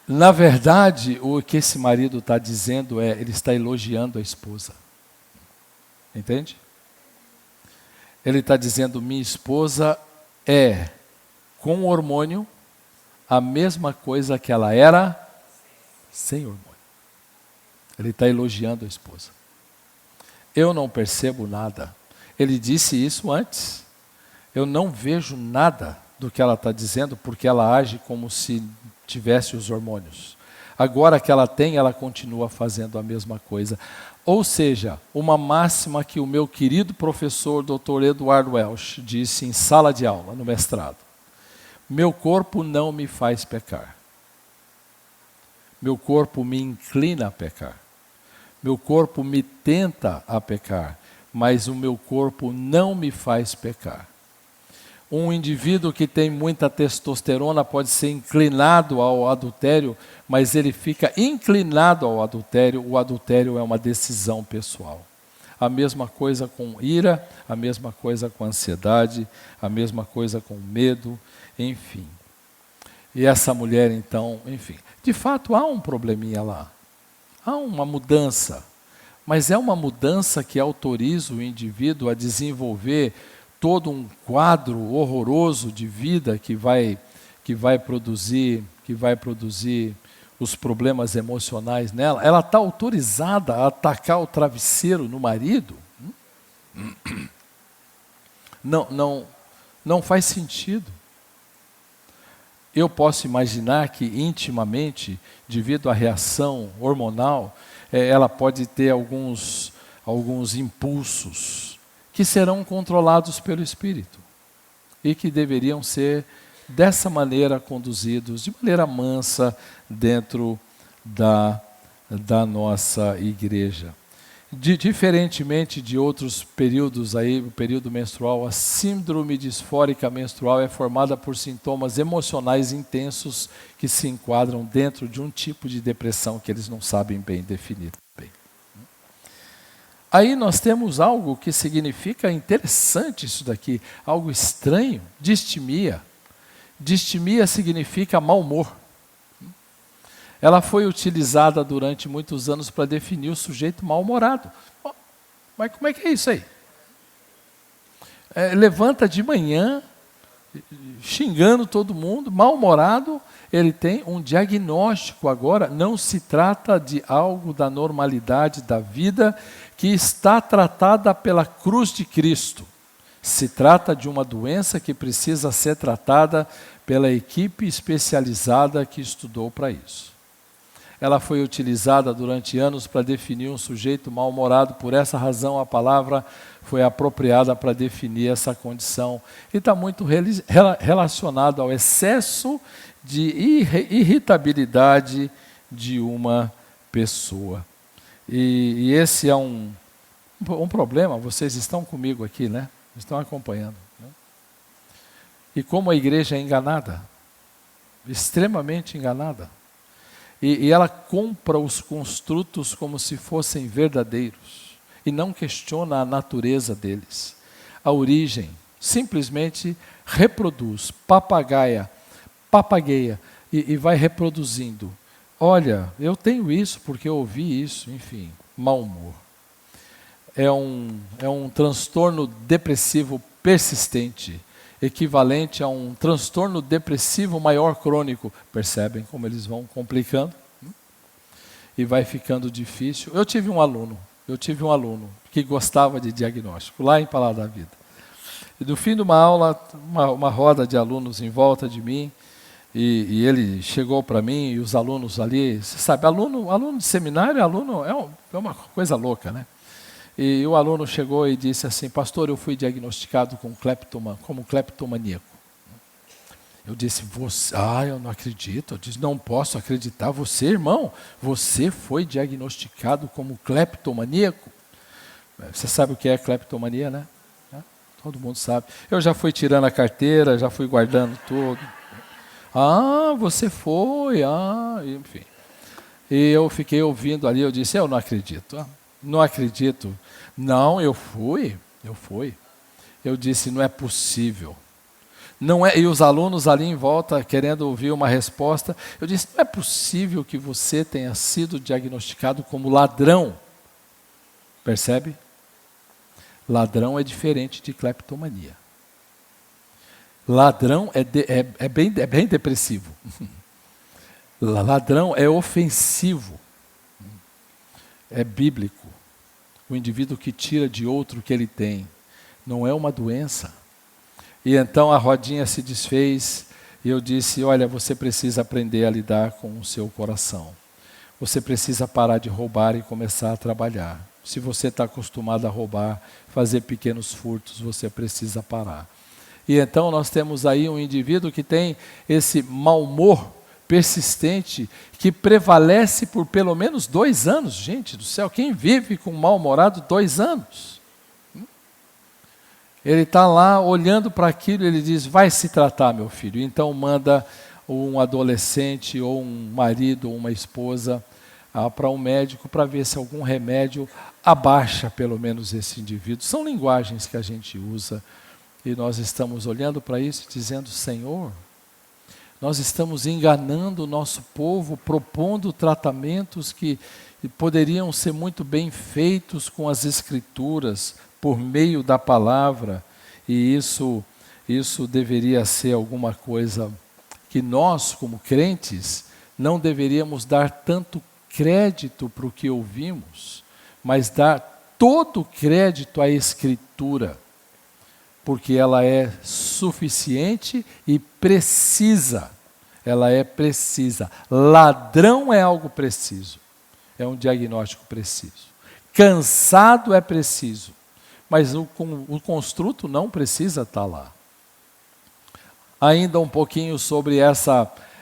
Na verdade, o que esse marido está dizendo ele está elogiando a esposa. Entende? Ele está dizendo, minha esposa é, com hormônio, a mesma coisa que ela era sem hormônio. Ele está elogiando a esposa. Eu não percebo nada. Ele disse isso antes. Eu não vejo nada do que ela está dizendo, porque ela age como se tivesse os hormônios. Agora que ela tem, ela continua fazendo a mesma coisa. Ou seja, uma máxima que o meu querido professor Dr. Edward Welch disse em sala de aula, no mestrado. Meu corpo não me faz pecar. Meu corpo me inclina a pecar. Meu corpo me tenta a pecar, mas o meu corpo não me faz pecar. Um indivíduo que tem muita testosterona pode ser inclinado ao adultério, mas ele fica inclinado ao adultério. O adultério é uma decisão pessoal. A mesma coisa com ira, a mesma coisa com ansiedade, a mesma coisa com medo, enfim. E essa mulher, então, enfim. De fato, há um probleminha lá. Há uma mudança. Mas é uma mudança que autoriza o indivíduo a desenvolver todo um quadro horroroso de vida que vai produzir os problemas emocionais nela. Ela está autorizada a atacar o travesseiro no marido? Não faz sentido. Eu posso imaginar que intimamente, devido à reação hormonal, ela pode ter alguns impulsos que serão controlados pelo Espírito e que deveriam ser dessa maneira conduzidos, de maneira mansa, dentro da nossa igreja. Diferentemente de outros períodos aí, o período menstrual, a síndrome disfórica menstrual é formada por sintomas emocionais intensos que se enquadram dentro de um tipo de depressão que eles não sabem bem definir. Aí nós temos algo que significa interessante isso daqui, algo estranho, distimia. Distimia significa mau humor. Ela foi utilizada durante muitos anos para definir o sujeito mal-humorado. Mas como é que é isso aí? Levanta de manhã, xingando todo mundo, mal-humorado, ele tem um diagnóstico agora, não se trata de algo da normalidade da vida que está tratada pela cruz de Cristo. Se trata de uma doença que precisa ser tratada pela equipe especializada que estudou para isso. Ela foi utilizada durante anos para definir um sujeito mal-humorado, por essa razão a palavra foi apropriada para definir essa condição. E está muito relacionado ao excesso de irritabilidade de uma pessoa. E esse é um problema, vocês estão comigo aqui, né? Estão acompanhando. Né? E como a igreja é enganada, extremamente enganada. E ela compra os construtos como se fossem verdadeiros e não questiona a natureza deles. A origem simplesmente reproduz, papagueia e vai reproduzindo. Olha, eu tenho isso porque eu ouvi isso, enfim, mau humor. É um transtorno depressivo persistente, equivalente a um transtorno depressivo maior crônico. Percebem como eles vão complicando? E vai ficando difícil. Eu tive um aluno que gostava de diagnóstico, lá em Palavra da Vida. E no fim de uma aula, uma roda de alunos em volta de mim, e ele chegou para mim, e os alunos ali, você sabe, aluno de seminário, é uma coisa louca, né? E o aluno chegou e disse assim: pastor, eu fui diagnosticado como cleptomaníaco. Eu disse: você? Eu não acredito. Eu disse: não posso acreditar. Você, irmão, você foi diagnosticado como cleptomaníaco? Você sabe o que é cleptomania, né? Todo mundo sabe. Eu já fui tirando a carteira, já fui guardando tudo. Você foi, enfim. E eu fiquei ouvindo ali, eu disse: eu não acredito. Não acredito. Não, eu fui. Eu disse: não é possível. Não é, e os alunos ali em volta querendo ouvir uma resposta. Eu disse: não é possível que você tenha sido diagnosticado como ladrão. Percebe? Ladrão é diferente de cleptomania. Ladrão é bem depressivo. Ladrão é ofensivo. É bíblico. O indivíduo que tira de outro o que ele tem. Não é uma doença. E então a rodinha se desfez e eu disse: olha, você precisa aprender a lidar com o seu coração. Você precisa parar de roubar e começar a trabalhar. Se você está acostumado a roubar, fazer pequenos furtos, você precisa parar. E então nós temos aí um indivíduo que tem esse mau humor persistente que prevalece por pelo menos 2 anos. Gente do céu, quem vive com mal-humorado 2 anos? Ele está lá olhando para aquilo e ele diz: vai se tratar, meu filho. Então manda um adolescente ou um marido ou uma esposa para um médico para ver se algum remédio abaixa pelo menos esse indivíduo. São linguagens que a gente usa e nós estamos olhando para isso e dizendo: Senhor, nós estamos enganando o nosso povo, propondo tratamentos que poderiam ser muito bem feitos com as Escrituras, por meio da palavra, e isso deveria ser alguma coisa que nós, como crentes, não deveríamos dar tanto crédito para o que ouvimos, mas dar todo o crédito à Escritura, porque ela é suficiente e precisa. Ela é precisa. Ladrão é algo preciso. É um diagnóstico preciso. Cansado é preciso. Mas o construto não precisa estar lá. Ainda um pouquinho sobre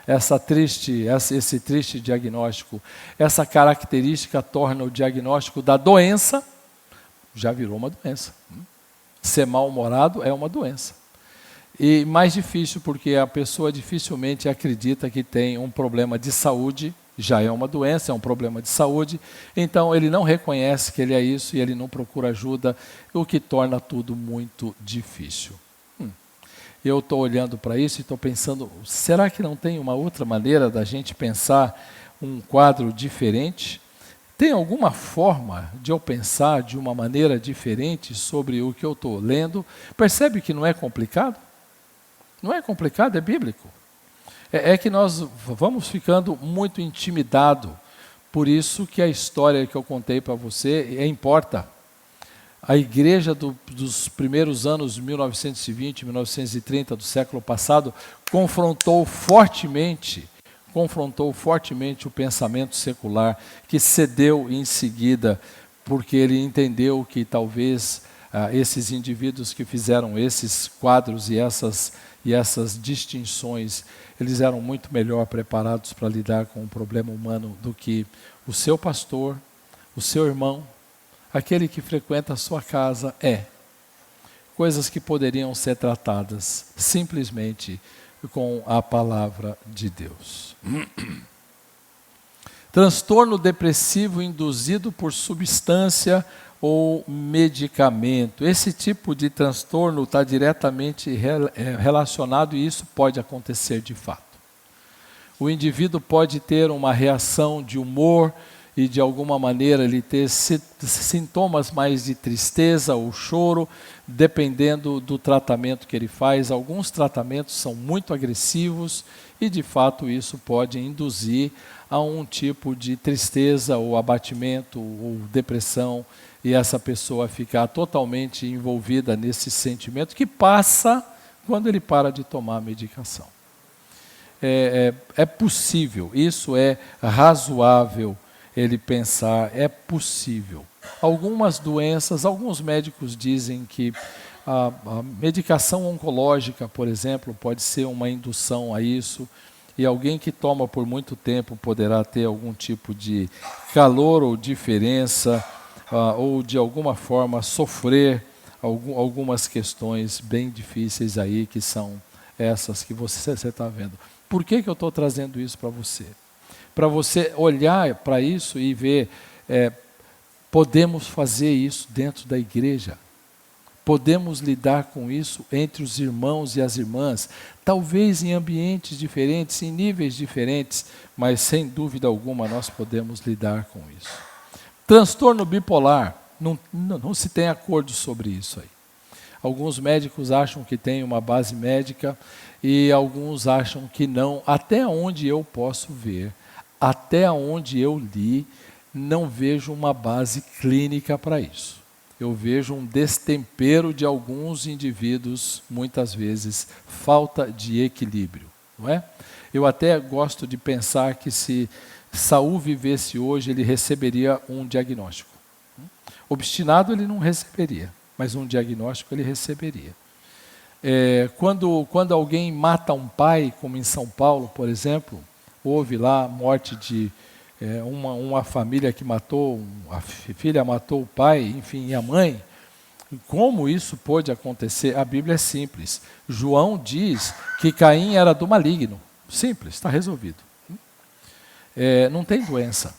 esse triste diagnóstico. Essa característica torna o diagnóstico da doença, já virou uma doença. Ser mal-humorado é uma doença. E mais difícil porque a pessoa dificilmente acredita que tem um problema de saúde já é uma doença, é um problema de saúde, então ele não reconhece que ele é isso e ele não procura ajuda, o que torna tudo muito difícil. Eu estou olhando para isso e estou pensando, será que não tem uma outra maneira da gente pensar um quadro diferente? Tem alguma forma de eu pensar de uma maneira diferente sobre o que eu estou lendo? Percebe que não é complicado? Não é complicado, é bíblico. É que nós vamos ficando muito intimidados. Por isso que a história que eu contei para você importa. A igreja dos primeiros anos 1920, 1930 do século passado confrontou fortemente o pensamento secular, que cedeu em seguida, porque ele entendeu que talvez esses indivíduos que fizeram esses quadros e essas distinções, eles eram muito melhor preparados para lidar com o problema humano do que o seu pastor, o seu irmão, aquele que frequenta a sua casa. Coisas que poderiam ser tratadas simplesmente com a palavra de Deus. Transtorno depressivo induzido por substância ou medicamento. Esse tipo de transtorno está diretamente relacionado e isso pode acontecer de fato. O indivíduo pode ter uma reação de humor e de alguma maneira ele ter sintomas mais de tristeza ou choro, dependendo do tratamento que ele faz. Alguns tratamentos são muito agressivos e de fato isso pode induzir a um tipo de tristeza ou abatimento ou depressão e essa pessoa ficar totalmente envolvida nesse sentimento que passa quando ele para de tomar a medicação. É possível, isso é razoável ele pensar, é possível. Algumas doenças, alguns médicos dizem que a medicação oncológica, por exemplo, pode ser uma indução a isso, e alguém que toma por muito tempo poderá ter algum tipo de calor ou diferença, ou de alguma forma sofrer algumas questões bem difíceis aí, que são essas que você está vendo. Por que eu estou trazendo isso para você? Para você olhar para isso e ver, podemos fazer isso dentro da igreja. Podemos lidar com isso entre os irmãos e as irmãs, talvez em ambientes diferentes, em níveis diferentes, mas sem dúvida alguma nós podemos lidar com isso. Transtorno bipolar, não se tem acordo sobre isso aí. Alguns médicos acham que tem uma base médica e alguns acham que não. Até onde eu posso ver, até onde eu li, não vejo uma base clínica para isso. Eu vejo um destempero de alguns indivíduos, muitas vezes, falta de equilíbrio, não é? Eu até gosto de pensar que se Saul vivesse hoje, ele receberia um diagnóstico. Obstinado ele não receberia, mas um diagnóstico ele receberia. Quando alguém mata um pai, como em São Paulo, por exemplo, houve lá a morte de uma família que matou, a filha matou o pai, enfim, e a mãe. Como isso pôde acontecer? A Bíblia é simples. João diz que Caim era do maligno. Simples, está resolvido. Não tem doença.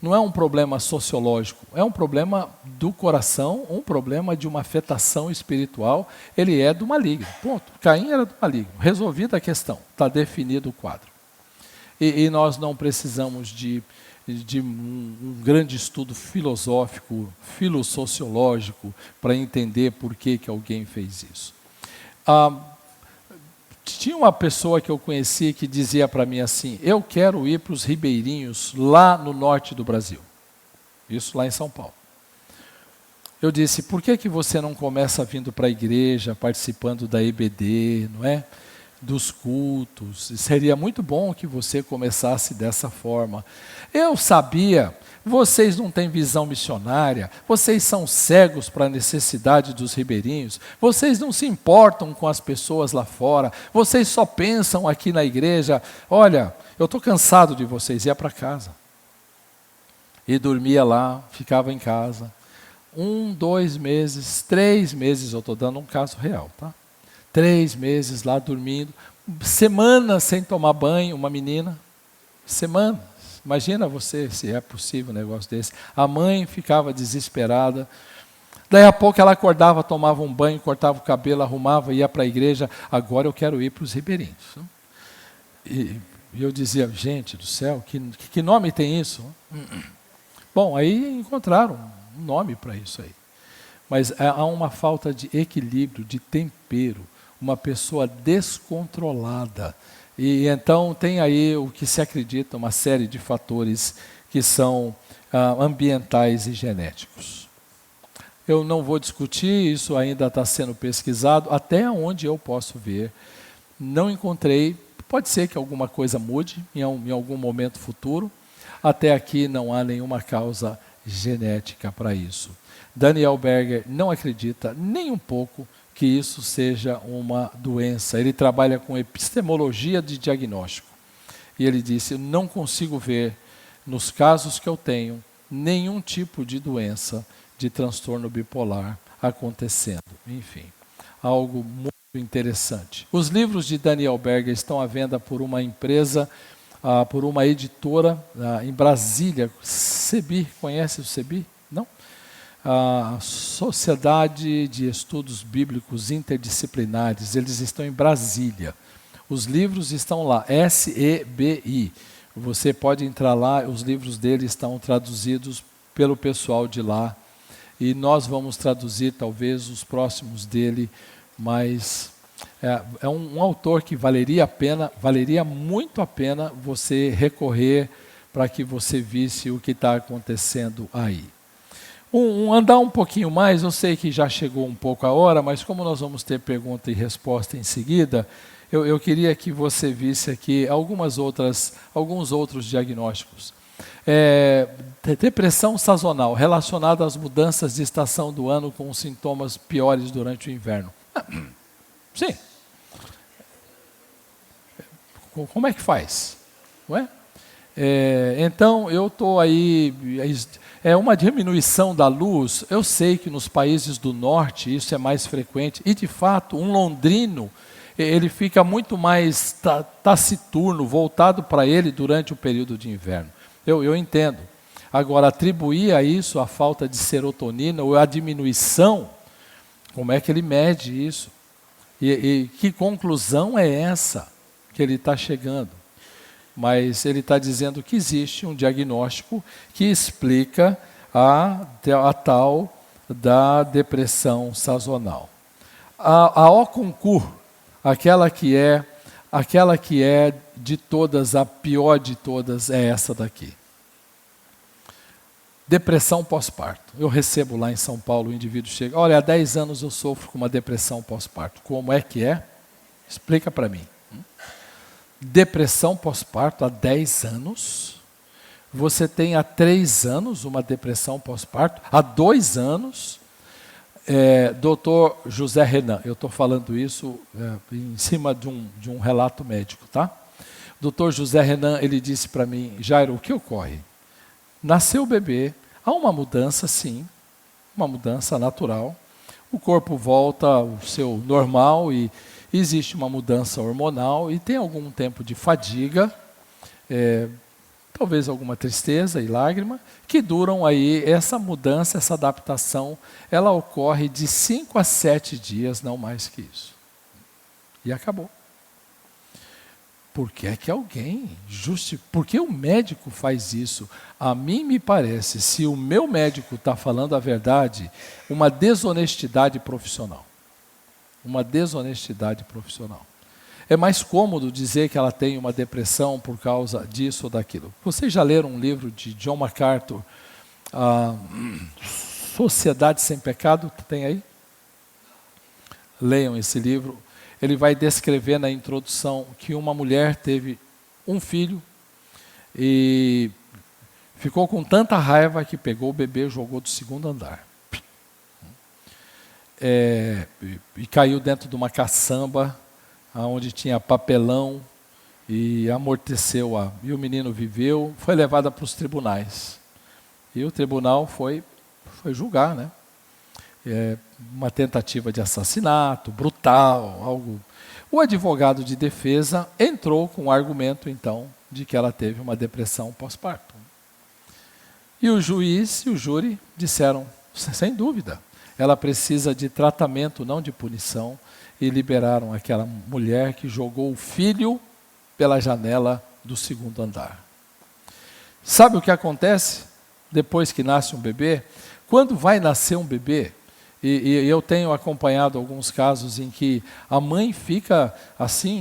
Não é um problema sociológico, é um problema do coração, um problema de uma afetação espiritual. Ele é do maligno, ponto. Caim era do maligno. Resolvida a questão, está definido o quadro. E nós não precisamos de um grande estudo filosófico, filossociológico, para entender por que alguém fez isso. Tinha uma pessoa que eu conheci que dizia para mim assim: eu quero ir para os ribeirinhos lá no norte do Brasil. Isso lá em São Paulo. Eu disse: por que você não começa vindo para a igreja, participando da EBD, não é? Dos cultos? Seria muito bom que você começasse dessa forma. Eu sabia, vocês não têm visão missionária, vocês são cegos para a necessidade dos ribeirinhos, vocês não se importam com as pessoas lá fora, vocês só pensam aqui na igreja. Olha, eu estou cansado de vocês, ia para casa. E dormia lá, ficava em casa. 1, 2 meses, 3 meses, eu estou dando um caso real, tá? 3 meses lá dormindo, semanas sem tomar banho, uma menina, semanas. Imagina você, se é possível um negócio desse. A mãe ficava desesperada. Daí a pouco ela acordava, tomava um banho, cortava o cabelo, arrumava, ia para a igreja. Agora eu quero ir para os ribeirinhos. E eu dizia, gente do céu, que nome tem isso? Bom, aí encontraram um nome para isso aí. Mas há uma falta de equilíbrio, de tempero, uma pessoa descontrolada. E então tem aí o que se acredita, uma série de fatores que são ambientais e genéticos. Eu não vou discutir, isso ainda está sendo pesquisado, até onde eu posso ver. Não encontrei, pode ser que alguma coisa mude em algum momento futuro. Até aqui não há nenhuma causa genética para isso. Daniel Berger não acredita nem um pouco que isso seja uma doença. Ele trabalha com epistemologia de diagnóstico. E ele disse, eu não consigo ver, nos casos que eu tenho, nenhum tipo de doença de transtorno bipolar acontecendo. Enfim, algo muito interessante. Os livros de Daniel Berger estão à venda por uma empresa, por uma editora em Brasília. Sebi, conhece o Sebi? Não? A Sociedade de Estudos Bíblicos Interdisciplinares, eles estão em Brasília. Os livros estão lá, SEBI. Você pode entrar lá, os livros dele estão traduzidos pelo pessoal de lá. E nós vamos traduzir talvez os próximos dele, mas é um autor que valeria muito a pena você recorrer para que você visse o que está acontecendo aí. Andar um pouquinho mais, eu sei que já chegou um pouco a hora, mas como nós vamos ter pergunta e resposta em seguida, eu queria que você visse aqui alguns outros diagnósticos. Depressão sazonal, relacionada às mudanças de estação do ano com sintomas piores durante o inverno. Sim. Como é que faz? Não é? Então, eu estou aí... É uma diminuição da luz. Eu sei que nos países do norte isso é mais frequente. E, de fato, um londrino, ele fica muito mais taciturno, voltado para ele durante o período de inverno. Eu entendo. Agora, atribuir a isso a falta de serotonina ou a diminuição, como é que ele mede isso? E que conclusão é essa que ele está chegando? Mas ele está dizendo que existe um diagnóstico que explica a tal da depressão sazonal. A Okonkwo, aquela que é de todas, a pior de todas é essa daqui. Depressão pós-parto. Eu recebo lá em São Paulo, o indivíduo chega, olha, há 10 anos eu sofro com uma depressão pós-parto. Como é que é? Explica para mim. Depressão pós-parto há 10 anos. Você tem há 3 anos uma depressão pós-parto. Há 2 anos. Dr. José Renan, eu estou falando isso em cima de um relato médico, tá? Dr. José Renan, ele disse para mim, Jairo, o que ocorre? Nasceu o bebê, há uma mudança sim, uma mudança natural. O corpo volta ao seu normal e existe uma mudança hormonal e tem algum tempo de fadiga, talvez alguma tristeza e lágrima, que duram aí, essa mudança, essa adaptação, ela ocorre de 5 a 7 dias, não mais que isso. E acabou. Por que é que alguém por que o médico faz isso? A mim me parece, se o meu médico está falando a verdade, uma desonestidade profissional. Uma desonestidade profissional. É mais cômodo dizer que ela tem uma depressão por causa disso ou daquilo. Vocês já leram um livro de John MacArthur, Sociedade Sem Pecado? Tem aí? Leiam esse livro. Ele vai descrever na introdução que uma mulher teve um filho e ficou com tanta raiva que pegou o bebê e jogou do 2º andar. E caiu dentro de uma caçamba onde tinha papelão e amorteceu. E o menino viveu, foi levada para os tribunais. E o tribunal foi julgar, né? Uma tentativa de assassinato, brutal, algo. O advogado de defesa entrou com o argumento, então, de que ela teve uma depressão pós-parto. E o juiz e o júri disseram, sem dúvida, ela precisa de tratamento, não de punição, e liberaram aquela mulher que jogou o filho pela janela do segundo andar. Sabe o que acontece depois que nasce um bebê? Quando vai nascer um bebê, e eu tenho acompanhado alguns casos em que a mãe fica assim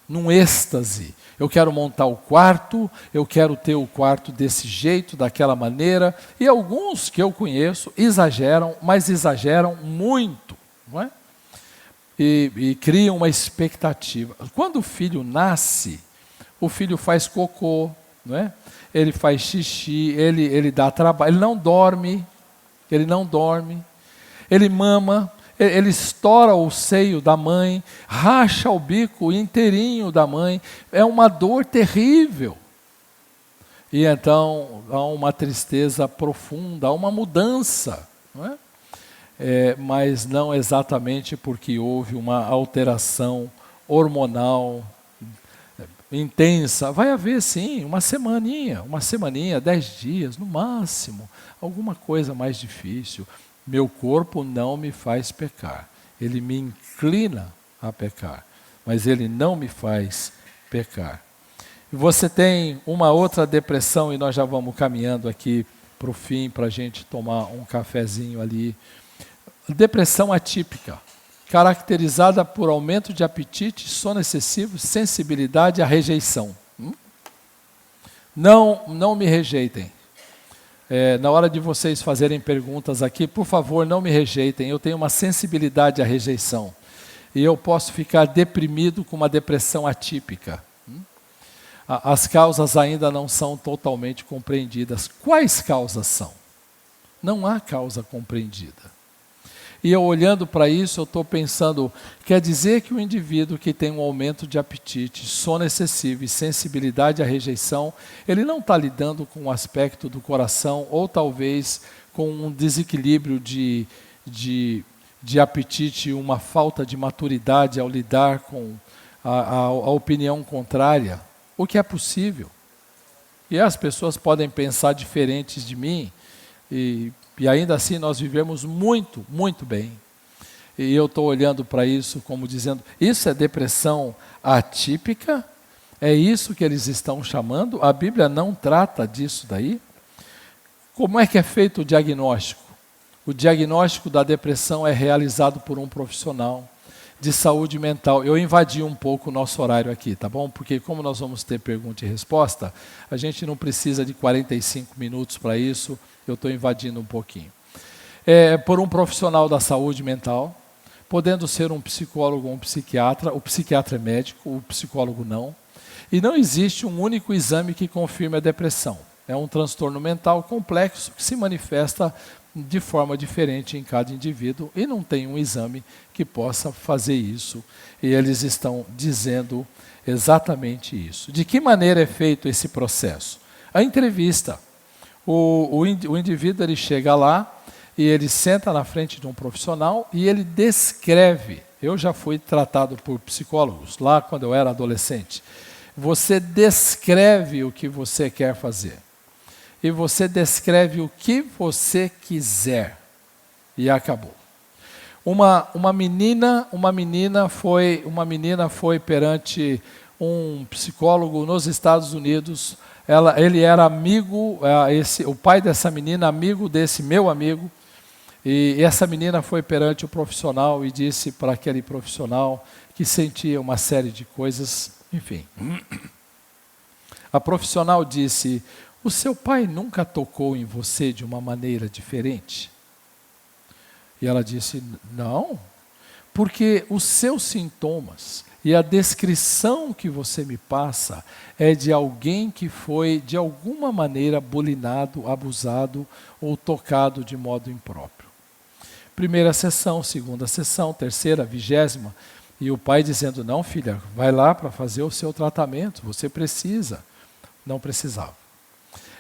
num êxtase. Eu quero montar o quarto, eu quero ter o quarto desse jeito, daquela maneira. E alguns que eu conheço exageram, mas exageram muito, não é? E criam uma expectativa. Quando o filho nasce, o filho faz cocô, não é? Ele faz xixi, ele dá trabalho, ele não dorme, ele mama, ele estoura o seio da mãe, racha o bico inteirinho da mãe, é uma dor terrível. E então há uma tristeza profunda, há uma mudança, não é? Mas não exatamente porque houve uma alteração hormonal intensa. Vai haver sim, uma semaninha, 10 dias no máximo, alguma coisa mais difícil. Meu corpo não me faz pecar, ele me inclina a pecar, mas ele não me faz pecar. E você tem uma outra depressão, e nós já vamos caminhando aqui para o fim, para a gente tomar um cafezinho ali. Depressão atípica, caracterizada por aumento de apetite, sono excessivo, sensibilidade à rejeição. Não me rejeitem. Na hora de vocês fazerem perguntas aqui, por favor, não me rejeitem. Eu tenho uma sensibilidade à rejeição. E eu posso ficar deprimido com uma depressão atípica. As causas ainda não são totalmente compreendidas. Quais causas são? Não há causa compreendida. E eu olhando para isso, eu estou pensando, quer dizer que o indivíduo que tem um aumento de apetite, sono excessivo e sensibilidade à rejeição, ele não está lidando com um aspecto do coração, ou talvez com um desequilíbrio de apetite, uma falta de maturidade ao lidar com a opinião contrária, o que é possível. E as pessoas podem pensar diferentes de mim, e ainda assim nós vivemos muito, muito bem. E eu estou olhando para isso como dizendo, isso é depressão atípica? É isso que eles estão chamando? A Bíblia não trata disso daí? Como é que é feito o diagnóstico? O diagnóstico da depressão é realizado por um profissional de saúde mental. Eu invadi um pouco o nosso horário aqui, tá bom? Porque como nós vamos ter pergunta e resposta, a gente não precisa de 45 minutos para isso. Eu estou invadindo um pouquinho. Por um profissional da saúde mental, podendo ser um psicólogo ou um psiquiatra. O psiquiatra é médico, o psicólogo não. E não existe um único exame que confirme a depressão. É um transtorno mental complexo que se manifesta de forma diferente em cada indivíduo e não tem um exame que possa fazer isso. E eles estão dizendo exatamente isso. De que maneira é feito esse processo? A entrevista. O indivíduo ele chega lá e ele senta na frente de um profissional e ele descreve. Eu já fui tratado por psicólogos lá quando eu era adolescente. Você descreve o que você quer fazer. E você descreve o que você quiser. E acabou. Uma menina foi perante um psicólogo nos Estados Unidos. Ele era amigo, o pai dessa menina, amigo desse meu amigo. E essa menina foi perante o profissional e disse para aquele profissional que sentia uma série de coisas, enfim. A profissional disse: o seu pai nunca tocou em você de uma maneira diferente? E ela disse: não, porque os seus sintomas e a descrição que você me passa é de alguém que foi de alguma maneira bulinado, abusado ou tocado de modo impróprio. Primeira sessão, segunda sessão, terceira, 20ª, e o pai dizendo: não, filha, vai lá para fazer o seu tratamento, você precisa. Não precisava.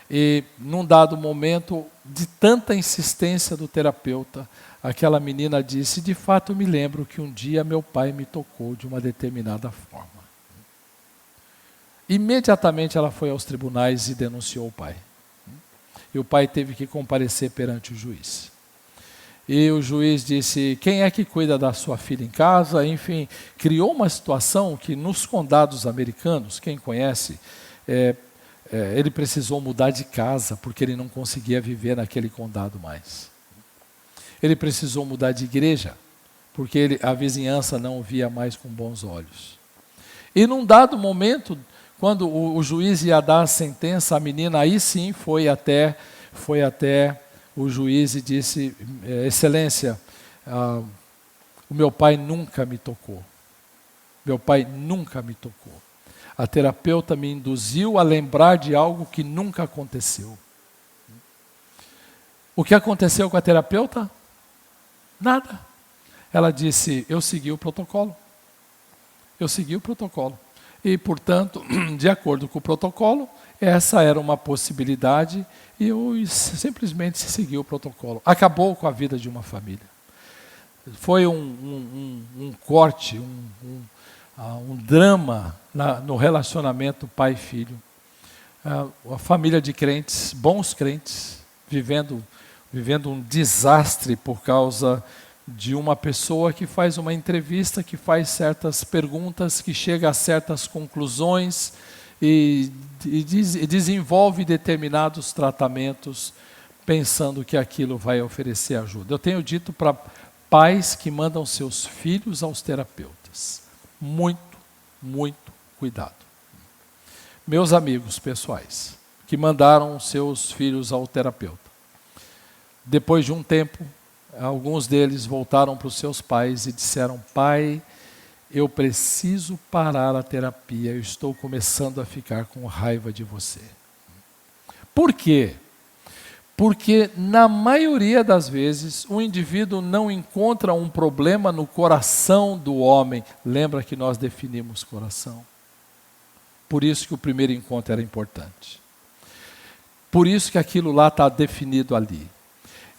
E num dado momento de tanta insistência do terapeuta, aquela menina disse: de fato eu me lembro que um dia meu pai me tocou de uma determinada forma. Imediatamente ela foi aos tribunais e denunciou o pai. E o pai teve que comparecer perante o juiz. E o juiz disse, quem é que cuida da sua filha em casa? Enfim, criou uma situação que nos condados americanos, quem conhece, ele precisou mudar de casa porque ele não conseguia viver naquele condado mais. Ele precisou mudar de igreja porque a vizinhança não o via mais com bons olhos. E num dado momento, quando o juiz ia dar a sentença, a menina aí sim foi até o juiz e disse, excelência, o meu pai nunca me tocou. Meu pai nunca me tocou. A terapeuta me induziu a lembrar de algo que nunca aconteceu. O que aconteceu com a terapeuta? Nada. Ela disse, eu segui o protocolo. Eu segui o protocolo. E, portanto, de acordo com o protocolo, essa era uma possibilidade e eu simplesmente segui o protocolo. Acabou com a vida de uma família. Foi um corte, um drama no relacionamento pai e filho. A família de crentes, bons crentes, vivendo um desastre por causa de uma pessoa que faz uma entrevista, que faz certas perguntas, que chega a certas conclusões e desenvolve determinados tratamentos pensando que aquilo vai oferecer ajuda. Eu tenho dito para pais que mandam seus filhos aos terapeutas, muito, muito cuidado. Meus amigos pessoais, que mandaram seus filhos ao terapeuta, depois de um tempo, alguns deles voltaram para os seus pais e disseram, pai, eu preciso parar a terapia, eu estou começando a ficar com raiva de você. Por quê? Porque na maioria das vezes o indivíduo não encontra um problema no coração do homem. Lembra que nós definimos coração? Por isso que o primeiro encontro era importante. Por isso que aquilo lá está definido ali.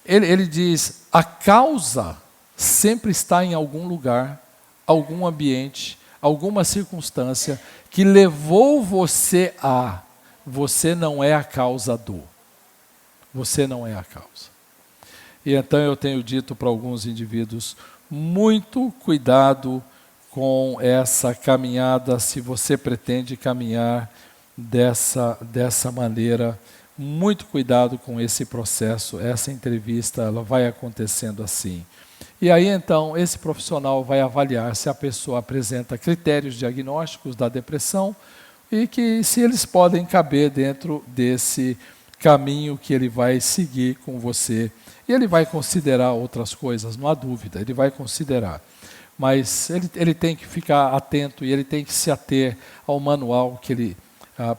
Ele diz, a causa sempre está em algum lugar, algum ambiente, alguma circunstância que levou você a. Você não é a causa do. Você não é a causa. E então eu tenho dito para alguns indivíduos, muito cuidado com essa caminhada, se você pretende caminhar dessa maneira. Muito cuidado com esse processo, essa entrevista, ela vai acontecendo assim. E aí então, esse profissional vai avaliar se a pessoa apresenta critérios diagnósticos da depressão e que se eles podem caber dentro desse caminho que ele vai seguir com você. E ele vai considerar outras coisas, não há dúvida, ele vai considerar. Mas ele tem que ficar atento e ele tem que se ater ao manual que ele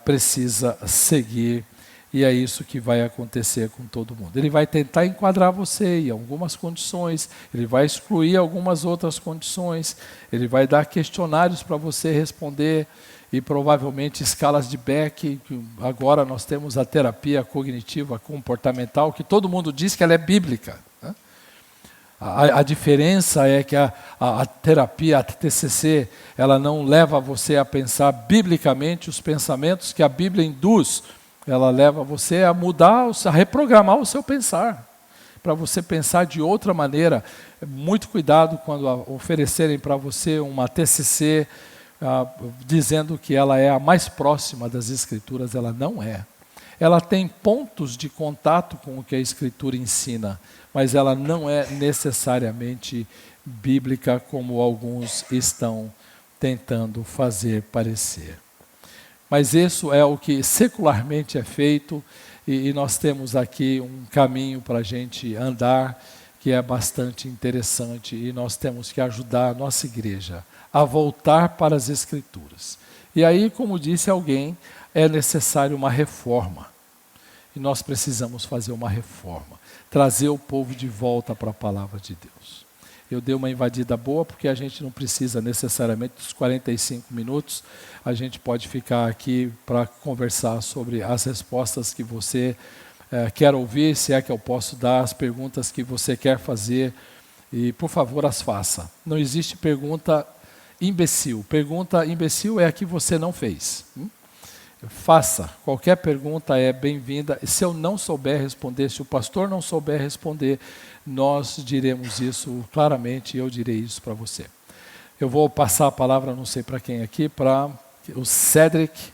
precisa seguir. E é isso que vai acontecer com todo mundo. Ele vai tentar enquadrar você em algumas condições, ele vai excluir algumas outras condições, ele vai dar questionários para você responder e provavelmente escalas de Beck. Agora nós temos a terapia cognitiva comportamental, que todo mundo diz que ela é bíblica. Né? A diferença é que a terapia, a TCC, ela não leva você a pensar biblicamente os pensamentos que a Bíblia induz. Ela leva você a mudar, a reprogramar o seu pensar, para você pensar de outra maneira. Muito cuidado quando oferecerem para você uma TCC, dizendo que ela é a mais próxima das Escrituras. Ela não é. Ela tem pontos de contato com o que a Escritura ensina, mas ela não é necessariamente bíblica, como alguns estão tentando fazer parecer. Mas isso é o que secularmente é feito e nós temos aqui um caminho para a gente andar que é bastante interessante e nós temos que ajudar a nossa igreja a voltar para as Escrituras. E aí, como disse alguém, é necessário uma reforma. E nós precisamos fazer uma reforma, trazer o povo de volta para a palavra de Deus. Eu dei uma invadida boa porque a gente não precisa necessariamente dos 45 minutos. A gente pode ficar aqui para conversar sobre as respostas que você quer ouvir, se é que eu posso dar, as perguntas que você quer fazer. E, por favor, as faça. Não existe pergunta imbecil. Pergunta imbecil é a que você não fez. faça. Qualquer pergunta é bem-vinda. Se eu não souber responder, se o pastor não souber responder, nós diremos isso claramente e eu direi isso para você. Eu vou passar a palavra, não sei para quem aqui, para o Cedric.